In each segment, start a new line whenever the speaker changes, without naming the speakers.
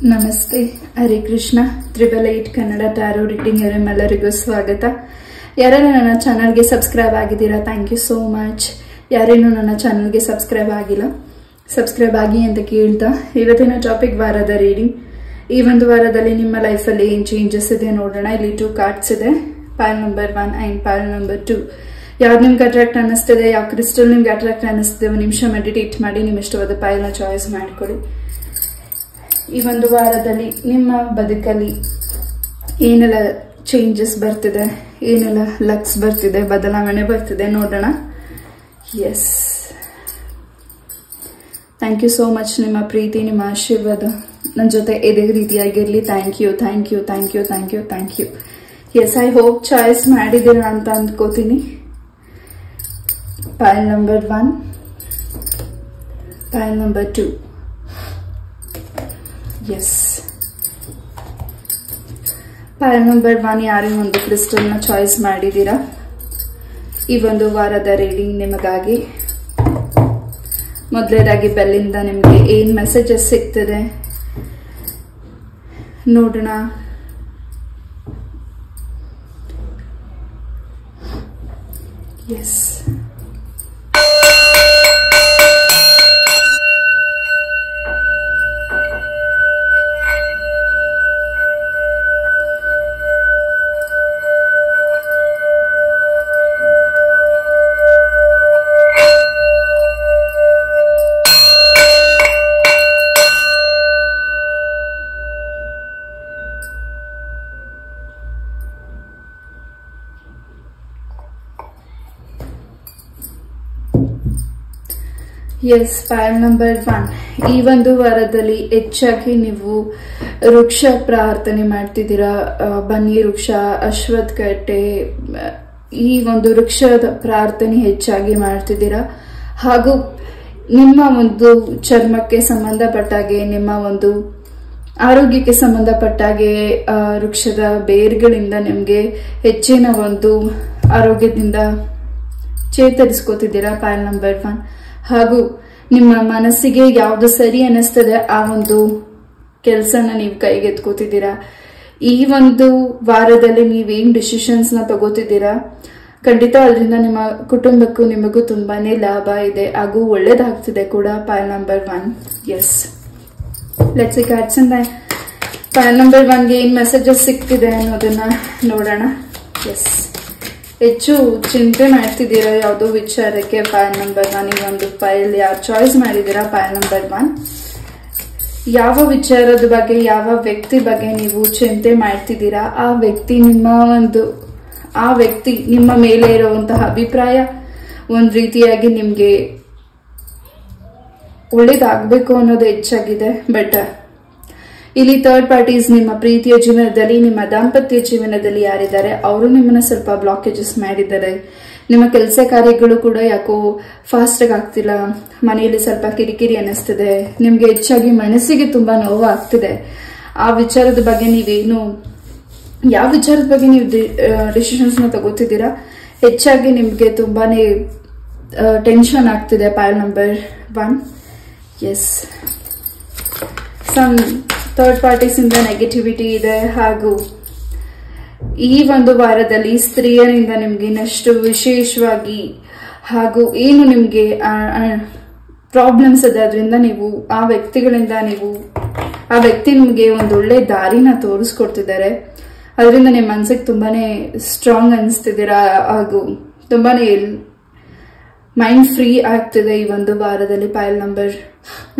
ನಮಸ್ತೆ, Hare Krishna. 888 Kannada tarot reading ನಿಮ್ಮೆಲ್ಲರಿಗೂ ಸ್ವಾಗತ. ಯಾರೇನು ನನ್ನ ಚಾನಲ್ಗೆ ಸಬ್ಸ್ಕ್ರೈಬ್ ಆಗಿದ್ದೀರಾ, ಥ್ಯಾಂಕ್ ಯು ಸೋ ಮಚ್. ಯಾರೇನು ನನ್ನ ಚಾನಲ್ಗೆ ಸಬ್ಸ್ಕ್ರೈಬ್ ಆಗಿಲ್ಲ, ಸಬ್ಸ್ಕ್ರೈಬ್ ಆಗಿ ಅಂತ ಕೇಳ್ತಾ ಇವತ್ತಿನ ಟಾಪಿಕ್ ವಾರದ ರೀಡಿಂಗ್. ಈ ಒಂದು ವಾರದಲ್ಲಿ ನಿಮ್ಮ ಲೈಫಲ್ಲಿ ಏನು ಚೇಂಜಸ್ ಇದೆ ನೋಡೋಣ. ಇಲ್ಲಿ 2 ಕಾರ್ಡ್ಸ್ ಇದೆ, ಪೈಲ್ ನಂಬರ್ 1 ಅಂಡ್ ಪೈಲ್ ನಂಬರ್ 2. ಯಾವ್ದು ನಿಮ್ಗೆ ಅಟ್ರಾಕ್ಟ್ ಅನ್ನಿಸ್ತಿದೆ, ಯಾವ ಕ್ರಿಸ್ಟಲ್ ನಿಮ್ಗೆ ಅಟ್ರಾಕ್ಟ್ ಅನ್ನಿಸ್ತಿದೆ, ಒಂದು ನಿಮಿಷ ಮೆಡಿಟೇಟ್ ಮಾಡಿ ನಿಮ್ಮ ಇಷ್ಟವಾದ ಪೈಲ್ನ ಚಾಯ್ಸ್ ಮಾಡಿಕೊಡಿ. ಈ ಒಂದು ವಾರದಲ್ಲಿ ನಿಮ್ಮ ಬದುಕಲ್ಲಿ ಏನೆಲ್ಲ ಚೇಂಜಸ್ ಬರ್ತಿದೆ, ಏನೆಲ್ಲ ಲಕ್ಸ್ ಬರ್ತಿದೆ, ಬದಲಾವಣೆ ಬರ್ತಿದೆ ನೋಡೋಣ. Yes, thank you so much. ನಿಮ್ಮ ಪ್ರೀತಿ, ನಿಮ್ಮ ಆಶೀರ್ವಾದ ನನ್ನ ಜೊತೆ ಇದೇ ರೀತಿಯಾಗಿರಲಿ. Thank you, thank you, thank you, thank you, thank you. Yes, I hope choice ಮಾಡಿದ್ದೀರಾ ಅಂತ ಅಂದ್ಕೋತೀನಿ. Pile number 1, pile number 2. Yes, pile number 1 ಯಾರೇ ಒಂದು ಕ್ರಿಸ್ಟಲ್ನ ಚಾಯ್ಸ್ ಮಾಡಿದ್ದೀರಾ. ಈ ಒಂದು ವಾರದ ರೀಡಿಂಗ್ ನಿಮಗಾಗಿ ಮೊದಲನೇದಾಗಿ ಬೆಲ್ಲಿಂದ ನಿಮಗೆ ಏನ್ ಮೆಸೇಜಸ್ ಸಿಗ್ತದೆ ನೋಡೋಣ. Yes, yes, pile number 1. ಈ ಒಂದು ವಾರದಲ್ಲಿ ಹೆಚ್ಚಾಗಿ ನೀವು ವೃಕ್ಷ ಪ್ರಾರ್ಥನೆ ಮಾಡ್ತಿದ್ದೀರಾ. ಬನ್ನಿ ವೃಕ್ಷ, ಅಶ್ವತ್ಥಕಟ್ಟೆ, ಈ ಒಂದು ವೃಕ್ಷದ ಪ್ರಾರ್ಥನೆ ಹೆಚ್ಚಾಗಿ ಮಾಡ್ತಿದ್ದೀರಾ. ಹಾಗೂ ನಿಮ್ಮ ಒಂದು ಚರ್ಮಕ್ಕೆ ಸಂಬಂಧಪಟ್ಟಾಗೆ, ನಿಮ್ಮ ಒಂದು ಆರೋಗ್ಯಕ್ಕೆ ಸಂಬಂಧಪಟ್ಟಾಗೆ ವೃಕ್ಷದ ಬೇರುಗಳಿಂದ ನಿಮಗೆ ಹೆಚ್ಚಿನ ಒಂದು ಆರೋಗ್ಯದಿಂದ ಚೇತರಿಸ್ಕೋತಿದ್ದೀರಾ. ಪೈಲ್ ನಂಬರ್ 1. ಹಾಗೂ ನಿಮ್ಮ ಮನಸ್ಸಿಗೆ ಯಾವ್ದು ಸರಿ ಅನ್ನಿಸ್ತದೆ ಆ ಒಂದು ಕೆಲಸನ ನೀವು ಕೈಗೆತ್ಕೋತಿದ್ದೀರಾ. ಈ ಒಂದು ವಾರದಲ್ಲಿ ನೀವೇನ್ ಡಿಸಿಷನ್ಸ್ ನ ತಗೋತಿದ್ದೀರಾ, ಖಂಡಿತ ಅದರಿಂದ ನಿಮ್ಮ ಕುಟುಂಬಕ್ಕೂ ನಿಮಗೂ ತುಂಬಾನೇ ಲಾಭ ಇದೆ ಹಾಗೂ ಒಳ್ಳೇದಾಗ್ತಿದೆ ಕೂಡ. Pile number 1. Yes, let's see cards ಇಂದ ಪೈಲ್ ನಂಬರ್ 1ಗೆ ಏನ್ ಮೆಸೇಜಸ್ ಸಿಗ್ತಿದೆ ಅನ್ನೋದನ್ನ ನೋಡೋಣ. ಎಸ್, ಹೆಚ್ಚು ಚಿಂತೆ ಮಾಡ್ತಿದ್ದೀರಾ ಯಾವುದೋ ವಿಚಾರಕ್ಕೆ. ಪೈಲ್ ನಂಬರ್ 1 ಈ ಒಂದು ಪೈಲ್ ಯಾರು ಚಾಯ್ಸ್ ಮಾಡಿದ್ದೀರಾ, ಪೈಲ್ ನಂಬರ್ 1. ಯಾವ ವಿಚಾರದ ಬಗ್ಗೆ, ಯಾವ ವ್ಯಕ್ತಿ ಬಗ್ಗೆ ನೀವು ಚಿಂತೆ ಮಾಡ್ತಿದ್ದೀರಾ, ಆ ವ್ಯಕ್ತಿ ನಿಮ್ಮ ಮೇಲೆ ಇರುವಂತಹ ಅಭಿಪ್ರಾಯ ಒಂದ್ ರೀತಿಯಾಗಿ ನಿಮ್ಗೆ ಒಳ್ಳೇದಾಗಬೇಕು ಅನ್ನೋದು ಹೆಚ್ಚಾಗಿದೆ. ಬಟ್ ಇಲ್ಲಿ ಥರ್ಡ್ ಪಾರ್ಟೀಸ್ ನಿಮ್ಮ ಪ್ರೀತಿಯ ಜೀವನದಲ್ಲಿ, ನಿಮ್ಮ ದಾಂಪತ್ಯ ಜೀವನದಲ್ಲಿ ಯಾರಿದ್ದಾರೆ ಅವರು ನಿಮ್ಮನ್ನ ಸ್ವಲ್ಪ ಬ್ಲಾಕೇಜಸ್ ಮಾಡಿದ್ದಾರೆ. ನಿಮ್ಮ ಕೆಲಸ ಕಾರ್ಯಗಳು ಕೂಡ ಯಾಕೋ ಫಾಸ್ಟ್ ಆಗಿ ಆಗ್ತಿಲ್ಲ, ಮನೆಯಲ್ಲಿ ಸ್ವಲ್ಪ ಕಿರಿಕಿರಿ ಅನ್ನಿಸ್ತಿದೆ, ನಿಮ್ಗೆ ಹೆಚ್ಚಾಗಿ ಮನಸ್ಸಿಗೆ ತುಂಬಾ ನೋವು ಆಗ್ತಿದೆ. ಆ ವಿಚಾರದ ಬಗ್ಗೆ ಯಾವ ವಿಚಾರದ ಬಗ್ಗೆ ನೀವು ಡಿಸಿಷನ್ಸ್ ನ ತಗೋತಿದ್ದೀರಾ, ಹೆಚ್ಚಾಗಿ ನಿಮ್ಗೆ ತುಂಬಾನೇ ಟೆನ್ಷನ್ ಆಗ್ತಿದೆ. Pile number 1. Yes, some third parties ಇಂದ ನೆಗೆಟಿವಿಟಿ ಇದೆ. ಹಾಗೂ ಈ ಒಂದು ವಾರದಲ್ಲಿ ಸ್ತ್ರೀಯರಿಂದ ನಿಮ್ಗೆ ಇನ್ನಷ್ಟು ವಿಶೇಷವಾಗಿ ಹಾಗೂ ಏನು ನಿಮ್ಗೆ ಪ್ರಾಬ್ಲಮ್ಸ್ ಇದೆ ಅದರಿಂದ ನೀವು ಆ ವ್ಯಕ್ತಿ ನಿಮ್ಗೆ ಒಂದು ಒಳ್ಳೆ ದಾರಿನ ತೋರಿಸ್ಕೊಡ್ತಿದ್ದಾರೆ. ಅದರಿಂದ ನಿಮ್ಮ ಮನಸ್ಸಿಗೆ ತುಂಬಾನೇ ಸ್ಟ್ರಾಂಗ್ ಅನಿಸ್ತಿದ್ದೀರಾ ಹಾಗೂ ತುಂಬಾನೇ ಮೈಂಡ್ ಫ್ರೀ ಆಗ್ತಿದೆ ಈ ಒಂದು ವಾರದಲ್ಲಿ. ಪೈಲ್ ನಂಬರ್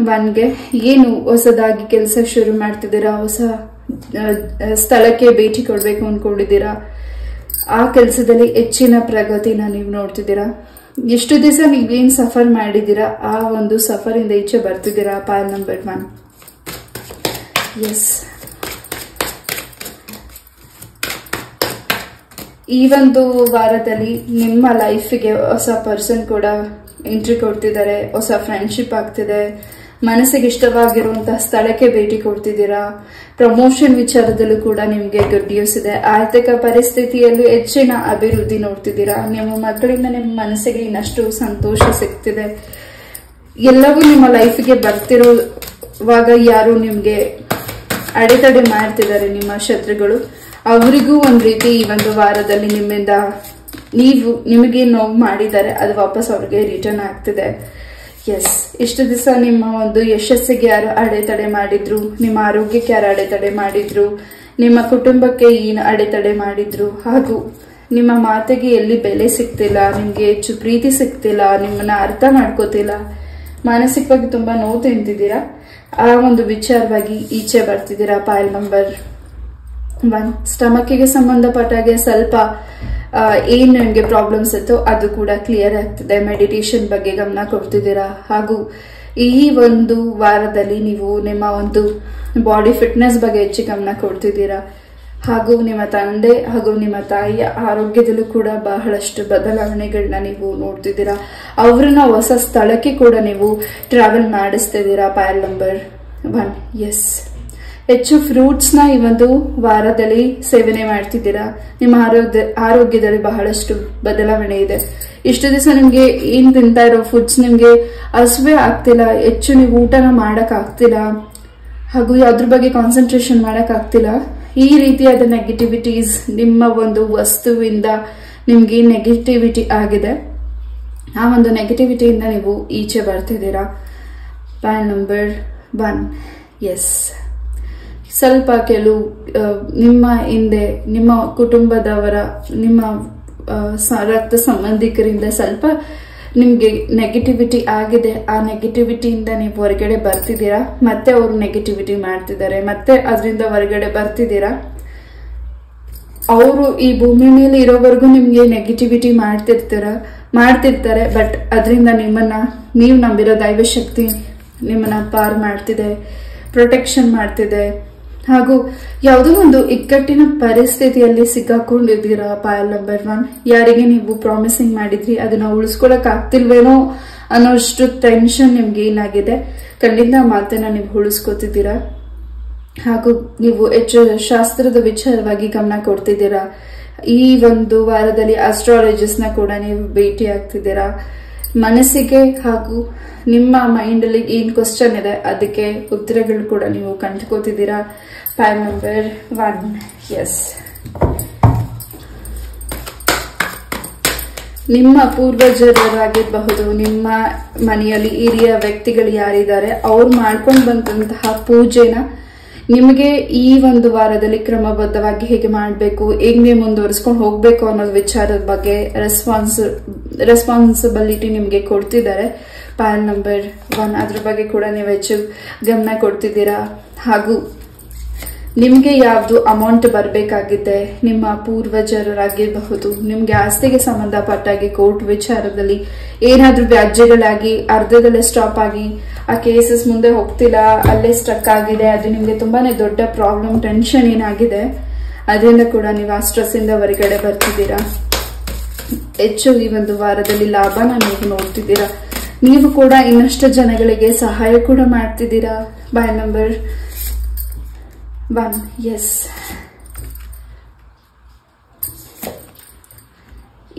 1ಗೆ ಏನು ಹೊಸದಾಗಿ ಕೆಲಸ ಶುರು ಮಾಡ್ತಿದ್ದೀರಾ, ಹೊಸ ಸ್ಥಳಕ್ಕೆ ಭೇಟಿ ಕೊಡ್ಬೇಕು ಅನ್ಕೊಂಡಿದ್ದೀರಾ, ಆ ಕೆಲಸದಲ್ಲಿ ಹೆಚ್ಚಿನ ಪ್ರಗತಿನ ನೀವು ನೋಡ್ತಿದ್ದೀರಾ. ಎಷ್ಟು ದಿವಸ ನೀವೇನ್ ಸಫರ್ ಮಾಡಿದ್ದೀರಾ ಆ ಒಂದು ಸಫರ್ ಇಂದ ಈಚೆ ಬರ್ತಿದ್ದೀರಾ. ಪೈಲ್ ನಂಬರ್ 1. ಎಸ್, ಈ ಒಂದು ವಾರದಲ್ಲಿ ನಿಮ್ಮ ಲೈಫಿಗೆ ಹೊಸ ಪರ್ಸನ್ ಕೂಡ ಎಂಟ್ರಿ ಕೊಡ್ತಿದ್ದಾರೆ, ಹೊಸ ಫ್ರೆಂಡ್ಶಿಪ್ ಆಗ್ತಿದೆ, ಮನಸ್ಸಿಗೆ ಇಷ್ಟವಾಗಿರುವಂತಹ ಸ್ಥಳಕ್ಕೆ ಭೇಟಿ ಕೊಡ್ತಿದ್ದೀರಾ. ಪ್ರಮೋಷನ್ ವಿಚಾರದಲ್ಲೂ ಕೂಡ ನಿಮಗೆ ಗುಡ್ ನ್ಯೂಸ್ ಇದೆ. ಆರ್ಥಿಕ ಪರಿಸ್ಥಿತಿಯಲ್ಲೂ ಹೆಚ್ಚಿನ ಅಭಿವೃದ್ಧಿ ನೋಡ್ತಿದ್ದೀರಾ. ನಿಮ್ಮ ಮಕ್ಕಳಿಂದ ನಿಮ್ಮ ಮನಸ್ಸಿಗೆ ಇನ್ನಷ್ಟು ಸಂತೋಷ ಸಿಗ್ತಿದೆ. ಎಲ್ಲವೂ ನಿಮ್ಮ ಲೈಫ್ಗೆ ಬರ್ತಿರೋವಾಗ ಯಾರು ನಿಮ್ಗೆ ಅಡೆತಡೆ ಮಾಡ್ತಿದ್ದಾರೆ ನಿಮ್ಮ ಶತ್ರುಗಳು. ಅವರಿಗೂ ಒಂದ್ ರೀತಿ ಈ ಒಂದು ವಾರದಲ್ಲಿ ನಿಮ್ಮಿಂದ ನಿಮಗೆ ನೋವು ಮಾಡಿದ್ದಾರೆ, ಅದು ವಾಪಸ್ ಅವ್ರಿಗೆ ರಿಟರ್ನ್ ಆಗ್ತಿದೆ. ಎಸ್, ಇಷ್ಟು ದಿವಸ ನಿಮ್ಮ ಒಂದು ಯಶಸ್ಸಿಗೆ ಯಾರು ಅಡೆತಡೆ ಮಾಡಿದ್ರು, ನಿಮ್ಮ ಆರೋಗ್ಯಕ್ಕೆ ಯಾರು ಅಡೆತಡೆ ಮಾಡಿದ್ರು, ನಿಮ್ಮ ಕುಟುಂಬಕ್ಕೆ ಏನು ಅಡೆತಡೆ ಮಾಡಿದ್ರು, ಹಾಗೂ ನಿಮ್ಮ ಮಾತಿಗೆ ಎಲ್ಲಿ ಬೆಲೆ ಸಿಗ್ತಿಲ್ಲ, ನಿಮ್ಗೆ ಹೆಚ್ಚು ಪ್ರೀತಿ ಸಿಗ್ತಿಲ್ಲ, ನಿಮ್ಮನ್ನ ಅರ್ಥ ಮಾಡ್ಕೋತಿಲ್ಲ, ಮಾನಸಿಕವಾಗಿ ತುಂಬಾ ನೋವು ತಿಂತಿದ್ದೀರಾ, ಆ ಒಂದು ವಿಚಾರವಾಗಿ ಈಚೆ ಬರ್ತಿದ್ದೀರಾ. ಪಾಯಲ್ ನಂಬರ್ 1, ಸ್ಟಮಕ್ಕಿಗೆ ಸಂಬಂಧಪಟ್ಟಾಗೆ ಸ್ವಲ್ಪ ಏನ್ ನಿಮ್ಗೆ ಪ್ರಾಬ್ಲಮ್ಸ್ ಇತ್ತು ಅದು ಕೂಡ ಕ್ಲಿಯರ್ ಆಗ್ತಿದೆ. ಮೆಡಿಟೇಷನ್ ಬಗ್ಗೆ ಗಮನ ಕೊಡ್ತಿದ್ದೀರಾ. ಹಾಗೂ ಈ ಒಂದು ವಾರದಲ್ಲಿ ನೀವು ನಿಮ್ಮ ಒಂದು ಬಾಡಿ ಫಿಟ್ನೆಸ್ ಬಗ್ಗೆ ಹೆಚ್ಚು ಗಮನ ಕೊಡ್ತಿದ್ದೀರಾ. ಹಾಗೂ ನಿಮ್ಮ ತಂದೆ ಹಾಗೂ ನಿಮ್ಮ ತಾಯಿಯ ಆರೋಗ್ಯದಲ್ಲೂ ಕೂಡ ಬಹಳಷ್ಟು ಬದಲಾವಣೆಗಳನ್ನ ನೀವು ನೋಡ್ತಿದ್ದೀರಾ. ಅವ್ರನ್ನ ಹೊಸ ಸ್ಥಳಕ್ಕೆ ಕೂಡ ನೀವು ಟ್ರಾವೆಲ್ ಮಾಡಿಸ್ತಿದ್ದೀರಾ. ಪಾಯಲ್ ನಂಬರ್ 1, ಎಸ್, ಹೆಚ್ಚು ಫ್ರೂಟ್ಸ್ ನ ಈ ಒಂದು ವಾರದಲ್ಲಿ ಸೇವನೆ ಮಾಡ್ತಿದ್ದೀರಾ. ನಿಮ್ಮ ಆರೋಗ್ಯದಲ್ಲಿ ಬಹಳಷ್ಟು ಬದಲಾವಣೆ ಇದೆ. ಇಷ್ಟು ದಿವಸ ನಿಮ್ಗೆ ಏನ್ ತಿಂತಾ ಇರೋ ಫುಡ್ಸ್ ನಿಮ್ಗೆ ಹಸುವೆ ಆಗ್ತಿಲ್ಲ, ಹೆಚ್ಚು ನೀವು ಊಟನ ಮಾಡಕ್ ಆಗ್ತಿಲ್ಲ, ಹಾಗೂ ಯಾವ್ದ್ರ ಬಗ್ಗೆ ಕಾನ್ಸಂಟ್ರೇಷನ್ ಮಾಡಕ್ ಆಗ್ತಿಲ್ಲ. ಈ ರೀತಿಯಾದ ನೆಗೆಟಿವಿಟೀಸ್ ನಿಮ್ಮ ಒಂದು ವಸ್ತುವಿಂದ ನಿಮ್ಗೆ ನೆಗೆಟಿವಿಟಿ ಆಗಿದೆ. ಆ ಒಂದು ನೆಗೆಟಿವಿಟಿಯಿಂದ ನೀವು ಈಚೆ ಬರ್ತಿದ್ದೀರಾ. ಪಾಯಲ್ ನಂಬರ್ 1, ಎಸ್, ಸ್ವಲ್ಪ ಕೆಲವು ನಿಮ್ಮ ಹಿಂದೆ ನಿಮ್ಮ ಕುಟುಂಬದವರ ನಿಮ್ಮ ರಕ್ತ ಸಂಬಂಧಿಕರಿಂದ ಸ್ವಲ್ಪ ನಿಮ್ಗೆ ನೆಗೆಟಿವಿಟಿ ಆಗಿದೆ. ಆ ನೆಗೆಟಿವಿಟಿಯಿಂದ ನೀವು ಹೊರಗಡೆ ಬರ್ತಿದ್ದೀರಾ. ಮತ್ತೆ ಅವರು ನೆಗೆಟಿವಿಟಿ ಮಾಡ್ತಿದ್ದಾರೆ, ಮತ್ತೆ ಅದರಿಂದ ಹೊರಗಡೆ ಬರ್ತಿದ್ದೀರಾ. ಅವರು ಈ ಭೂಮಿ ಮೇಲೆ ಇರೋವರೆಗೂ ನಿಮ್ಗೆ ನೆಗೆಟಿವಿಟಿ ಮಾಡ್ತಿರ್ತಾರೆ. ಬಟ್ ಅದರಿಂದ ನೀವು ನಂಬಿರೋ ದೈವಶಕ್ತಿ ನಿಮ್ಮನ್ನ ಪಾರ್ ಮಾಡ್ತಿದೆ, ಪ್ರೊಟೆಕ್ಷನ್ ಮಾಡ್ತಿದೆ. ಹಾಗೂ ಯಾವುದೋ ಒಂದು ಇಕ್ಕಟ್ಟಿನ ಪರಿಸ್ಥಿತಿಯಲ್ಲಿ ಸಿಕ್ಕಾಕೊಂಡಿದ್ದೀರಾ. ಪಾಯಲ್ ನಂಬರ್ 1, ಯಾರಿಗೆ ನೀವು ಪ್ರಾಮಿಸಿಂಗ್ ಮಾಡಿದ್ರಿ ಅದನ್ನ ಉಳಿಸ್ಕೊಳಕ್ ಆಗ್ತಿಲ್ವೇನೋ ಅನ್ನೋಷ್ಟು ಟೆನ್ಷನ್ ನಿಮ್ಗೆ ಏನಾಗಿದೆ. ಖಂಡಿತ ಮಾತನ್ನ ನೀವು ಉಳಿಸ್ಕೊತಿದ್ದೀರಾ. ಹಾಗೂ ನೀವು ಹೆಚ್ಚು ಶಾಸ್ತ್ರದ ವಿಚಾರವಾಗಿ ಗಮನ ಕೊಡ್ತಿದ್ದೀರಾ. ಈ ಒಂದು ವಾರದಲ್ಲಿ ಆಸ್ಟ್ರಾಲಜಿಸ್ಟ್ ನ ಕೂಡ ನೀವು ಭೇಟಿ ಆಗ್ತಿದ್ದೀರಾ. ಮನಸ್ಸಿಗೆ ಹಾಗೂ ನಿಮ್ಮ ಮೈಂಡ್ ಅಲ್ಲಿ ಏನ್ ಕ್ವಶನ್ ಇದೆ ಅದಕ್ಕೆ ಉತ್ತರಗಳು ಕೂಡ ನೀವು ಕಂಡುಕೋತಿದ್ದೀರಾ. ಪಾಯಲ್ ನಂಬರ್ 1, ಎಸ್, ನಿಮ್ಮ ಪೂರ್ವಜರಾಗಿರಬಹುದು, ನಿಮ್ಮ ಮನೆಯಲ್ಲಿ ಹಿರಿಯ ವ್ಯಕ್ತಿಗಳು ಯಾರಿದ್ದಾರೆ ಅವ್ರು ಮಾಡ್ಕೊಂಡು ಬಂದಂತಹ ಪೂಜೆನ ನಿಮಗೆ ಈ ಒಂದು ವಾರದಲ್ಲಿ ಕ್ರಮಬದ್ಧವಾಗಿ ಹೇಗೆ ಮಾಡಬೇಕು, ಹೇಗೆ ಮುಂದುವರಿಸ್ಕೊಂಡು ಹೋಗ್ಬೇಕು ಅನ್ನೋದು ವಿಚಾರದ ಬಗ್ಗೆ ರೆಸ್ಪಾನ್ಸಿಬಿಲಿಟಿ ನಿಮ್ಗೆ ಕೊಡ್ತಿದ್ದಾರೆ. ಪಾಯಲ್ ನಂಬರ್ 1, ಅದ್ರ ಬಗ್ಗೆ ಕೂಡ ನೀವು ಹೆಚ್ಚು ಗಮನ ಕೊಡ್ತಿದ್ದೀರಾ. ಹಾಗೂ ನಿಮ್ಗೆ ಯಾವ್ದು ಅಮೌಂಟ್ ಬರಬೇಕಾಗಿದೆ, ನಿಮ್ಮ ಪೂರ್ವಜರಾಗಿರಬಹುದು, ನಿಮ್ಗೆ ಆಸ್ತಿಗೆ ಸಂಬಂಧಪಟ್ಟಾಗಿ ಕೋರ್ಟ್ ವಿಚಾರದಲ್ಲಿ ಏನಾದ್ರೂ ವ್ಯಾಜ್ಯಗಳಾಗಿ ಅರ್ಧದಲ್ಲೇ ಸ್ಟಾಪ್ ಆಗಿ ಆ ಕೇಸಸ್ ಮುಂದೆ ಹೋಗ್ತಿಲ್ಲ, ಅಲ್ಲೇ ಸ್ಟಕ್ ಆಗಿದೆ, ಅದು ನಿಮ್ಗೆ ತುಂಬಾನೇ ದೊಡ್ಡ ಪ್ರಾಬ್ಲಮ್, ಟೆನ್ಷನ್ ಏನಾಗಿದೆ, ಅದರಿಂದ ಕೂಡ ನೀವು ಆ ಸ್ಟ್ರೆಸ್ ಇಂದ ಹೊರಗಡೆ ಬರ್ತಿದ್ದೀರಾ. ಹೆಚ್ಚು ಈ ಒಂದು ವಾರದಲ್ಲಿ ಲಾಭನ ನೀವು ನೋಡ್ತಿದ್ದೀರಾ. ನೀವು ಕೂಡ ಇನ್ನಷ್ಟು ಜನಗಳಿಗೆ ಸಹಾಯ ಕೂಡ ಮಾಡ್ತಿದ್ದೀರಾ. ಪಾಯಲ್ ನಂಬರ್ 1, ಎಸ್,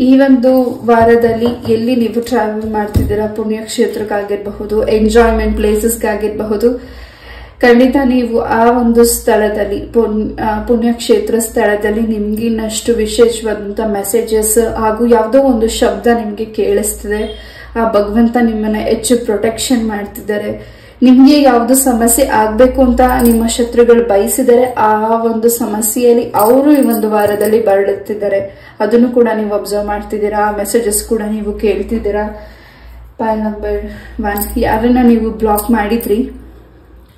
ಈ ಒಂದು ವಾರದಲ್ಲಿ ಎಲ್ಲಿ ನೀವು ಟ್ರಾವೆಲ್ ಮಾಡ್ತಿದ್ದೀರಾ, ಪುಣ್ಯಕ್ಷೇತ್ರಕ್ಕಾಗಿರಬಹುದು, ಎಂಜಾಯ್ಮೆಂಟ್ ಪ್ಲೇಸಸ್ಗಾಗಿರಬಹುದು, ಖಂಡಿತ ನೀವು ಆ ಒಂದು ಸ್ಥಳದಲ್ಲಿ ಪುಣ್ಯಕ್ಷೇತ್ರ ಸ್ಥಳದಲ್ಲಿ ನಿಮ್ಗೆ ಇನ್ನಷ್ಟು ವಿಶೇಷವಾದಂತ ಮೆಸೇಜಸ್ ಹಾಗೂ ಯಾವುದೋ ಒಂದು ಶಬ್ದ ನಿಮ್ಗೆ ಕೇಳಿಸ್ತಿದೆ. ಆ ಭಗವಂತ ನಿಮ್ಮನ್ನ ಹೆಚ್ಚು ಪ್ರೊಟೆಕ್ಷನ್ ಮಾಡ್ತಿದ್ದಾರೆ. ನಿಮ್ಗೆ ಯಾವ್ದು ಸಮಸ್ಯೆ ಆಗ್ಬೇಕು ಅಂತ ನಿಮ್ಮ ಶತ್ರುಗಳು ಬಯಸಿದರೆ ಆ ಒಂದು ಸಮಸ್ಯೆಯಲ್ಲಿ ಅವರು ಈ ಒಂದು ವಾರದಲ್ಲಿ ಬರಳುತ್ತಿದ್ದಾರೆ. ಅದನ್ನು ಕೂಡ ನೀವು ಅಬ್ಸರ್ವ್ ಮಾಡ್ತಿದ್ದೀರಾ. ಮೆಸೇಜಸ್ ಕೂಡ ನೀವು ಕೇಳ್ತಿದ್ದೀರಾ. ಪಾಯಲ್ ನಂಬರ್ 1, ಯಾರನ್ನ ನೀವು ಬ್ಲಾಕ್ ಮಾಡಿದ್ರಿ,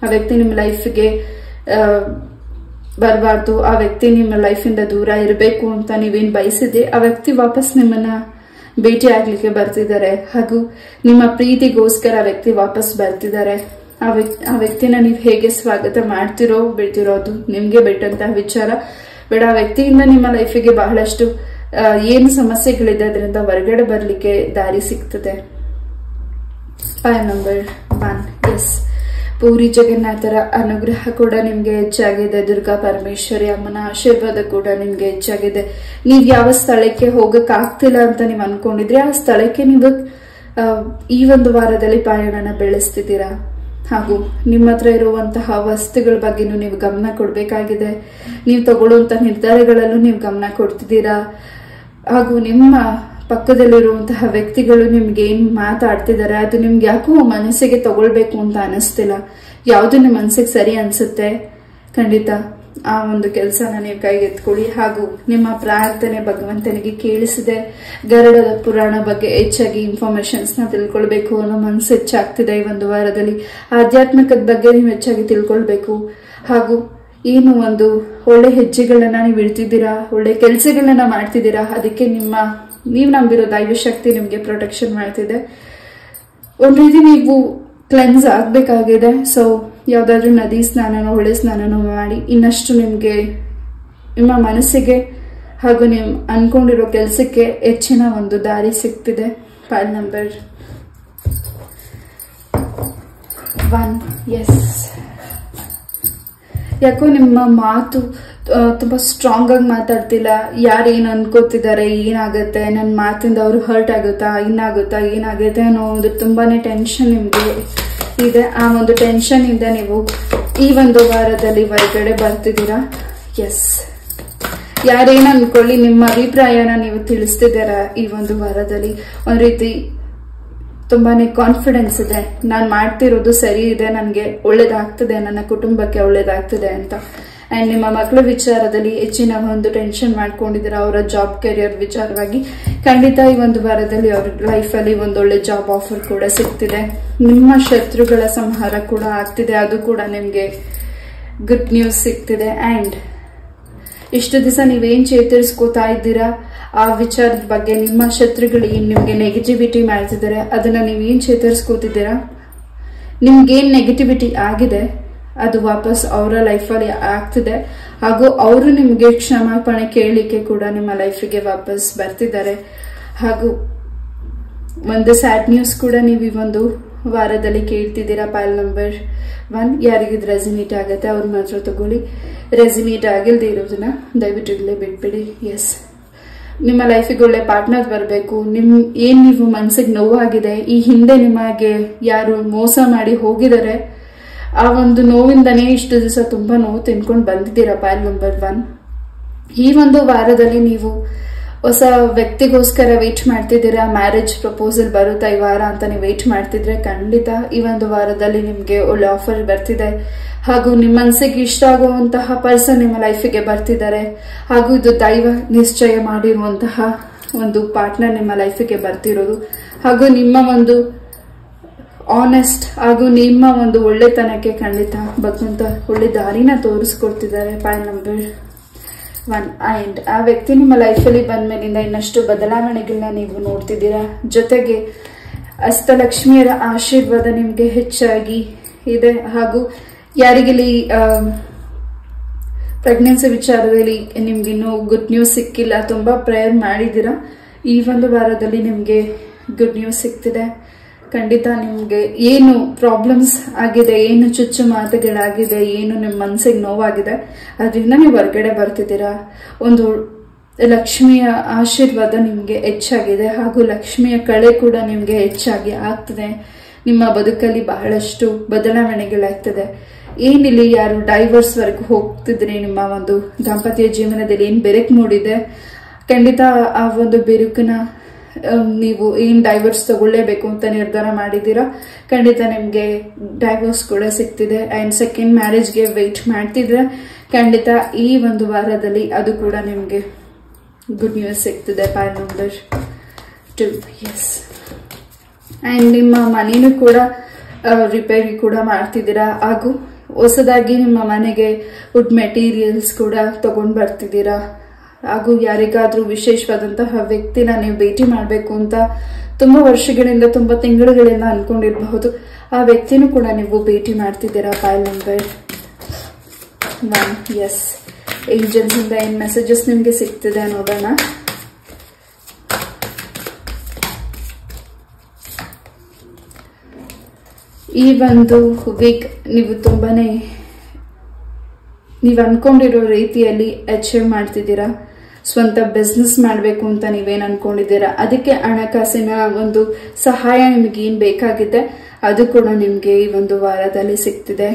ಆ ವ್ಯಕ್ತಿ ನಿಮ್ಮ ಲೈಫ್ಗೆ ಬರಬಾರ್ದು, ಆ ವ್ಯಕ್ತಿ ನಿಮ್ಮ ಲೈಫಿಂದ ದೂರ ಇರಬೇಕು ಅಂತ ನೀವೇನ್ ಬಯಸಿದ್ರಿ, ಆ ವ್ಯಕ್ತಿ ವಾಪಸ್ ನಿಮ್ಮನ್ನ ಭೇಟಿ ಆಗ್ಲಿಕ್ಕೆ ಬರ್ತಿದ್ದಾರೆ. ಹಾಗೂ ನಿಮ್ಮ ಪ್ರೀತಿಗೋಸ್ಕರ ಆ ವ್ಯಕ್ತಿ ವಾಪಸ್ ಬರ್ತಿದ್ದಾರೆ. ಆ ವ್ಯಕ್ತಿನ ನೀವು ಹೇಗೆ ಸ್ವಾಗತ ಮಾಡ್ತಿರೋ ಬಿಡ್ತಿರೋ ಅದು ನಿಮ್ಗೆ ಬಿಟ್ಟಂತಹ ವಿಚಾರ. ಬಟ್ ಆ ವ್ಯಕ್ತಿಯಿಂದ ನಿಮ್ಮ ಲೈಫಿಗೆ ಬಹಳಷ್ಟು ಏನು ಸಮಸ್ಯೆಗಳಿದೆ ಅದರಿಂದ ಹೊರಗಡೆ ಬರ್ಲಿಕ್ಕೆ ದಾರಿ ಸಿಗ್ತದೆ. ಪಾಯಲ್ ನಂಬರ್ 1, ಎಸ್, ಪೂರಿ ಜಗನ್ನಾಥರ ಅನುಗ್ರಹ ಕೂಡ ನಿಮ್ಗೆ ಹೆಚ್ಚಾಗಿದೆ. ದುರ್ಗಾ ಪರಮೇಶ್ವರಿ ಅಮ್ಮನ ಆಶೀರ್ವಾದ ಕೂಡ ನಿಮ್ಗೆ ಹೆಚ್ಚಾಗಿದೆ. ನೀವ್ ಯಾವ ಸ್ಥಳಕ್ಕೆ ಹೋಗಕ್ ಆಗ್ತಿಲ್ಲ ಅಂತ ನೀವು ಅನ್ಕೊಂಡಿದ್ರಿ, ಆ ಸ್ಥಳಕ್ಕೆ ನೀವು ಈ ಒಂದು ವಾರದಲ್ಲಿ ಪಯಣನ ಬೆಳೆಸ್ತಿದ್ದೀರಾ. ಹಾಗೂ ನಿಮ್ಮ ಹತ್ರ ಇರುವಂತಹ ವಸ್ತುಗಳ ಬಗ್ಗೆನೂ ನೀವು ಗಮನ ಕೊಡಬೇಕಾಗಿದೆ. ನೀವು ತಗೊಳ್ಳುವಂತಹ ನಿರ್ಧಾರಗಳಲ್ಲೂ ನೀವು ಗಮನ ಕೊಡ್ತಿದ್ದೀರಾ. ಹಾಗೂ ನಿಮ್ಮ ಪಕ್ಕದಲ್ಲಿರುವಂತಹ ವ್ಯಕ್ತಿಗಳು ನಿಮ್ಗೆ ಏನ್ ಮಾತಾಡ್ತಿದ್ದಾರೆ ಅದು ನಿಮ್ಗೆ ಯಾಕೋ ಮನಸ್ಸಿಗೆ ತಗೊಳ್ಬೇಕು ಅಂತ ಅನಿಸ್ತಿಲ್ಲ. ಯಾವುದು ನಿಮ್ಮ ಮನಸ್ಸಿಗೆ ಸರಿ ಅನ್ಸುತ್ತೆ, ಖಂಡಿತ ಆ ಒಂದು ಕೆಲಸನ ನೀವು ಕೈಗೆತ್ಕೊಳ್ಳಿ. ಹಾಗೂ ನಿಮ್ಮ ಪ್ರಾರ್ಥನೆ ಭಗವಂತನಿಗೆ ಕೇಳಿಸಿದೆ. ಗರುಡದ ಪುರಾಣ ಬಗ್ಗೆ ಹೆಚ್ಚಾಗಿ ಇನ್ಫಾರ್ಮೇಶನ್ಸ್ ನ ತಿಳ್ಕೊಳ್ಬೇಕು ಅನ್ನೋ ಮನಸ್ಸು ಹೆಚ್ಚಾಗ್ತಿದೆ. ಈ ಒಂದು ವಾರದಲ್ಲಿ ಆಧ್ಯಾತ್ಮಿಕದ ಬಗ್ಗೆ ನೀವು ಹೆಚ್ಚಾಗಿ ತಿಳ್ಕೊಳ್ಬೇಕು. ಹಾಗೂ ಏನು ಒಂದು ಒಳ್ಳೆ ಹೆಜ್ಜೆಗಳನ್ನ ನೀವು ಇಡ್ತಿದ್ದೀರಾ, ಒಳ್ಳೆ ಕೆಲಸಗಳನ್ನ ಮಾಡ್ತಿದ್ದೀರಾ, ಅದಕ್ಕೆ ನೀವು ನಂಬಿರೋ ದೈವ ಶಕ್ತಿ ನಿಮ್ಗೆ ಪ್ರೊಟೆಕ್ಷನ್ ಮಾಡ್ತಿದೆ. ಒಂದ್ ರೀತಿ ನೀವು ಕ್ಲೆನ್ಸ್ ಆಗ್ಬೇಕಾಗಿದೆ. ಸೊ ಯಾವ್ದಾದ್ರು ನದಿ ಸ್ನಾನನೋ ಹೊಳೆ ಸ್ನಾನನೋ ಮಾಡಿ ಇನ್ನಷ್ಟು ನಿಮ್ಗೆ ನಿಮ್ಮ ಮನಸ್ಸಿಗೆ ಹಾಗೂ ನೀವು ಅನ್ಕೊಂಡಿರೋ ಕೆಲಸಕ್ಕೆ ಹೆಚ್ಚಿನ ಒಂದು ದಾರಿ ಸಿಗ್ತಿದೆ. Pile number 1. ಎಸ್, ಯಾಕೋ ನಿಮ್ಮ ಮಾತು ತುಂಬಾ ಸ್ಟ್ರಾಂಗ್ ಆಗಿ ಮಾತಾಡ್ತಿಲ್ಲ. ಯಾರೇನ್ ಅನ್ಕೋತಿದ್ದಾರೆ, ಏನಾಗುತ್ತೆ, ನನ್ನ ಮಾತಿಂದ ಅವ್ರು ಹರ್ಟ್ ಆಗುತ್ತಾ, ಏನಾಗುತ್ತೆ ಅನ್ನೋ ಒಂದು ತುಂಬಾನೇ ಟೆನ್ಷನ್ ನಿಮ್ಗೆ ಇದೆ. ಆ ಒಂದು ಟೆನ್ಷನ್ ಇಂದ ನೀವು ಈ ಒಂದು ವಾರದಲ್ಲಿ ಹೊರಗಡೆ ಬರ್ತಿದ್ದೀರಾ. ಎಸ್, ಯಾರೇನ ಅನ್ಕೊಳ್ಳಿ, ನಿಮ್ಮ ಅಭಿಪ್ರಾಯನ ನೀವು ತಿಳಿಸ್ತಿದ್ದೀರಾ. ಈ ಒಂದು ವಾರದಲ್ಲಿ ಒಂದ್ ರೀತಿ ತುಂಬಾನೇ ಕಾನ್ಫಿಡೆನ್ಸ್ ಇದೆ. ನಾನು ಮಾಡ್ತಿರೋದು ಸರಿ ಇದೆ, ನನಗೆ ಒಳ್ಳೇದಾಗ್ತದೆ, ನನ್ನ ಕುಟುಂಬಕ್ಕೆ ಒಳ್ಳೇದಾಗ್ತದೆ ಅಂತ. ಅಂಡ್ ನಿಮ್ಮ ಮಕ್ಕಳ ವಿಚಾರದಲ್ಲಿ ಹೆಚ್ಚಿನ ಒಂದು ಟೆನ್ಷನ್ ಮಾಡ್ಕೊಂಡಿದ್ದೀರಾ. ಅವರ ಜಾಬ್ ಕೆರಿಯರ್ ವಿಚಾರವಾಗಿ ಖಂಡಿತ ಈ ಒಂದು ವಾರದಲ್ಲಿ ಅವ್ರ ಲೈಫಲ್ಲಿ ಒಂದೊಳ್ಳೆ ಜಾಬ್ ಆಫರ್ ಕೂಡ ಸಿಗ್ತಿದೆ. ನಿಮ್ಮ ಶತ್ರುಗಳ ಸಂಹಾರ ಕೂಡ ಆಗ್ತಿದೆ, ಅದು ಕೂಡ ನಿಮ್ಗೆ ಗುಡ್ ನ್ಯೂಸ್ ಸಿಗ್ತಿದೆ. ಅಂಡ್ ಇಷ್ಟು ದಿವಸ ನೀವೇನ್ ಚೇತರಿಸ್ಕೋತಾ ಇದ್ದೀರಾ ಆ ವಿಚಾರದ ಬಗ್ಗೆ, ನಿಮ್ಮ ಶತ್ರುಗಳು ಏನ್ ನಿಮ್ಗೆ ನೆಗೆಟಿವಿಟಿ ಮಾಡ್ತಿದ್ದಾರೆ ಅದನ್ನ ನೀವೇನ್ ಚೇತರಿಸ್ಕೋತಿದ್ದೀರಾ, ನಿಮ್ಗೇನ್ ನೆಗೆಟಿವಿಟಿ ಆಗಿದೆ ಅದು ವಾಪಸ್ ಅವರ ಲೈಫಲ್ಲಿ ಆಗ್ತಿದೆ. ಹಾಗೂ ಅವರು ನಿಮ್ಗೆ ಕ್ಷಮಾಪಣೆ ಕೇಳಲಿಕ್ಕೆ ಕೂಡ ನಿಮ್ಮ ಲೈಫಿಗೆ ವಾಪಸ್ ಬರ್ತಿದ್ದಾರೆ. ಹಾಗೂ ಒಂದು ಸ್ಯಾಡ್ ನ್ಯೂಸ್ ಕೂಡ ನೀವು ಈ ಒಂದು ವಾರದಲ್ಲಿ ಕೇಳ್ತಿದ್ದೀರಾ. Pile number 1. ಯಾರಿಗಿದ್ ರೆಸಿನೇಟ್ ಆಗುತ್ತೆ ಅವ್ರು ಮಾತ್ರ ತಗೊಳ್ಳಿ. ರೆಸಿನೇಟ್ ಆಗಿಲ್ದೇ ಇರೋದನ್ನ ದಯವಿಟ್ಟು ಇಲ್ಲೇ ಬಿಟ್ಬಿಡಿ. ಎಸ್, ನಿಮ್ಮ ಲೈಫಿಗೆ ಒಳ್ಳೆ ಪಾರ್ಟ್ನರ್ ಬರಬೇಕು. ನೀವು ಮನಸ್ಸಿಗೆ ನೋವಾಗಿದೆ, ಈ ಹಿಂದೆ ನಿಮಗೆ ಯಾರು ಮೋಸ ಮಾಡಿ ಹೋಗಿದ್ದಾರೆ, ಆ ಒಂದು ನೋವಿಂದನೇ ಇಷ್ಟು ದಿವಸ ತುಂಬಾ ನೋವು ತಿನ್ಕೊಂಡು ಬಂದಿದ್ದೀರಾ. File number 1. ಈ ಒಂದು ವಾರದಲ್ಲಿ ನೀವು ಹೊಸ ವ್ಯಕ್ತಿಗೋಸ್ಕರ ವೇಟ್ ಮಾಡ್ತಿದ್ದೀರಾ. ಮ್ಯಾರೇಜ್ ಪ್ರಪೋಸಲ್ ಬರುತ್ತಾ ಈ ವಾರ ಅಂತ ನೀವು ವೇಟ್ ಮಾಡ್ತಿದ್ರೆ ಖಂಡಿತ ಈ ಒಂದು ವಾರದಲ್ಲಿ ನಿಮ್ಗೆ ಒಳ್ಳೆ ಆಫರ್ ಬರ್ತಿದೆ. ಹಾಗೂ ನಿಮ್ಮ ಮನಸ್ಸಿಗೆ ಇಷ್ಟ ಆಗುವಂತಹ ಪರ್ಸನ್ ನಿಮ್ಮ ಲೈಫಿಗೆ ಬರ್ತಿದ್ದಾರೆ. ಹಾಗೂ ಇದು ದೈವ ನಿಶ್ಚಯ ಮಾಡಿರುವಂತಹ ಒಂದು ಪಾರ್ಟ್ನರ್ ನಿಮ್ಮ ಲೈಫಿಗೆ ಬರ್ತಿರೋದು. ಹಾಗೂ ನಿಮ್ಮ ಒಂದು ಆನೆಸ್ಟ್ ಹಾಗೂ ನಿಮ್ಮ ಒಂದು ಒಳ್ಳೆತನಕ್ಕೆ ಖಂಡಿತ ಭಗವಂತ ಒಳ್ಳೆ ದಾರಿನ ತೋರಿಸ್ಕೊಡ್ತಿದ್ದಾರೆ. Pile number 1. ಅಂಡ್ ಆ ವ್ಯಕ್ತಿ ನಿಮ್ಮ ಲೈಫಲ್ಲಿ ಬಂದ್ಮೇಲಿಂದ ಇನ್ನಷ್ಟು ಬದಲಾವಣೆಗಳನ್ನ ನೀವು ನೋಡ್ತಿದ್ದೀರಾ. ಜೊತೆಗೆ ಅಷ್ಟಲಕ್ಷ್ಮಿಯರ ಆಶೀರ್ವಾದ ನಿಮ್ಗೆ ಹೆಚ್ಚಾಗಿ ಇದೆ. ಹಾಗೂ ಯಾರಿಗಿಲ್ಲಿ ಪ್ರೆಗ್ನೆನ್ಸಿ ವಿಚಾರದಲ್ಲಿ ನಿಮ್ಗಿನ್ನೂ ಗುಡ್ ನ್ಯೂಸ್ ಸಿಕ್ಕಿಲ್ಲ, ತುಂಬಾ ಪ್ರೇಯರ್ ಮಾಡಿದ್ದೀರಾ, ಈ ಒಂದು ವಾರದಲ್ಲಿ ನಿಮ್ಗೆ ಗುಡ್ ನ್ಯೂಸ್ ಸಿಗ್ತಿದೆ. ಖಂಡಿತ ನಿಮ್ಗೆ ಏನು ಪ್ರಾಬ್ಲಮ್ಸ್ ಆಗಿದೆ, ಏನು ಚುಚ್ಚು ಮಾತುಗಳಾಗಿದೆ, ಏನು ನಿಮ್ಮ ಮನಸ್ಸಿಗೆ ನೋವಾಗಿದೆ ಅದರಿಂದ ನೀವು ಹೊರಗಡೆ ಬರ್ತಿದ್ದೀರಾ. ಒಂದು ಲಕ್ಷ್ಮಿಯ ಆಶೀರ್ವಾದ ನಿಮ್ಗೆ ಹೆಚ್ಚಾಗಿದೆ. ಹಾಗೂ ಲಕ್ಷ್ಮಿಯ ಕಳೆ ಕೂಡ ನಿಮ್ಗೆ ಹೆಚ್ಚಾಗಿ ಆಗ್ತದೆ. ನಿಮ್ಮ ಬದುಕಲ್ಲಿ ಬಹಳಷ್ಟು ಬದಲಾವಣೆಗಳಾಗ್ತದೆ. ಏನಿಲ್ಲಿ ಯಾರು ಡೈವರ್ಸ್ ವರೆಗೂ ಹೋಗ್ತಿದ್ರೆ ನಿಮ್ಮ ಒಂದು ದಾಂಪತ್ಯ ಜೀವನದಲ್ಲಿ ಏನ್ ಬೆರಕು ಮೂಡಿದೆ, ಖಂಡಿತ ಆ ಒಂದು ಬೆರುಕನ್ನ ನೀವು ಏನ್ ಡೈವರ್ಸ್ ತಗೊಳ್ಳೇಬೇಕು ಅಂತ ನಿರ್ಧಾರ ಮಾಡಿದ್ದೀರಾ, ಖಂಡಿತ ನಿಮ್ಗೆ ಡೈವರ್ಸ್ ಕೂಡ ಸಿಗ್ತಿದೆ. ಅಂಡ್ ಸೆಕೆಂಡ್ ಮ್ಯಾರೇಜ್ಗೆ ವೇಟ್ ಮಾಡ್ತಿದ್ರೆ ಖಂಡಿತ ಈ ಒಂದು ವಾರದಲ್ಲಿ ಅದು ಕೂಡ ನಿಮ್ಗೆ ಗುಡ್ ನ್ಯೂಸ್ ಸಿಗ್ತಿದೆ. Pile number 2. ಎಸ್, ಅಂಡ್ ನಿಮ್ಮ ಮನೇನು ಕೂಡ ರಿಪೇರಿ ಕೂಡ ಮಾಡ್ತಿದ್ದೀರಾ. ಹಾಗೂ ಹೊಸದಾಗಿ ನಿಮ್ಮ ಮನೆಗೆ ವುಡ್ ಮೆಟೀರಿಯಲ್ಸ್ ಕೂಡ ತಗೊಂಡ್ ಬರ್ತಿದ್ದೀರಾ. ಹಾಗೂ ಯಾರಿಗಾದ್ರೂ ವಿಶೇಷವಾದಂತಹ ವ್ಯಕ್ತಿನ ನೀವು ಭೇಟಿ ಮಾಡಬೇಕು ಅಂತ ತುಂಬಾ ವರ್ಷಗಳಿಂದ, ತುಂಬಾ ತಿಂಗಳುಗಳಿಂದ ಅನ್ಕೊಂಡಿರಬಹುದು. ಆ ವ್ಯಕ್ತಿನೂ ಕೂಡ ನೀವು ಭೇಟಿ ಮಾಡ್ತಿದ್ದೀರಾ. File number 1. ಎಸ್, ಏಂಜಲ್ಸ್ ಇಂದ ಏನ್ ಮೆಸೇಜಸ್ ನಿಮ್ಗೆ ಸಿಗ್ತಿದೆ ನೋಡೋಣ. ಈ ಒಂದು ವೀಕ್ ನೀವು ತುಂಬಾನೇ ನೀವು ಅನ್ಕೊಂಡಿರೋ ರೀತಿಯಲ್ಲಿ ಅಚೀವ್ ಮಾಡ್ತಿದ್ದೀರಾ. ಸ್ವಂತ ಬಿಸ್ನೆಸ್ ಮಾಡಬೇಕು ಅಂತ ನೀವೇನ್ ಅನ್ಕೊಂಡಿದ್ದೀರಾ, ಅದಕ್ಕೆ ಹಣಕಾಸಿನ ಒಂದು ಸಹಾಯ ನಿಮಗೆ ಏನ್ ಬೇಕಾಗಿದೆ ಅದು ಕೂಡ ನಿಮ್ಗೆ ಈ ಒಂದು ವಾರದಲ್ಲಿ ಸಿಗ್ತಿದೆ.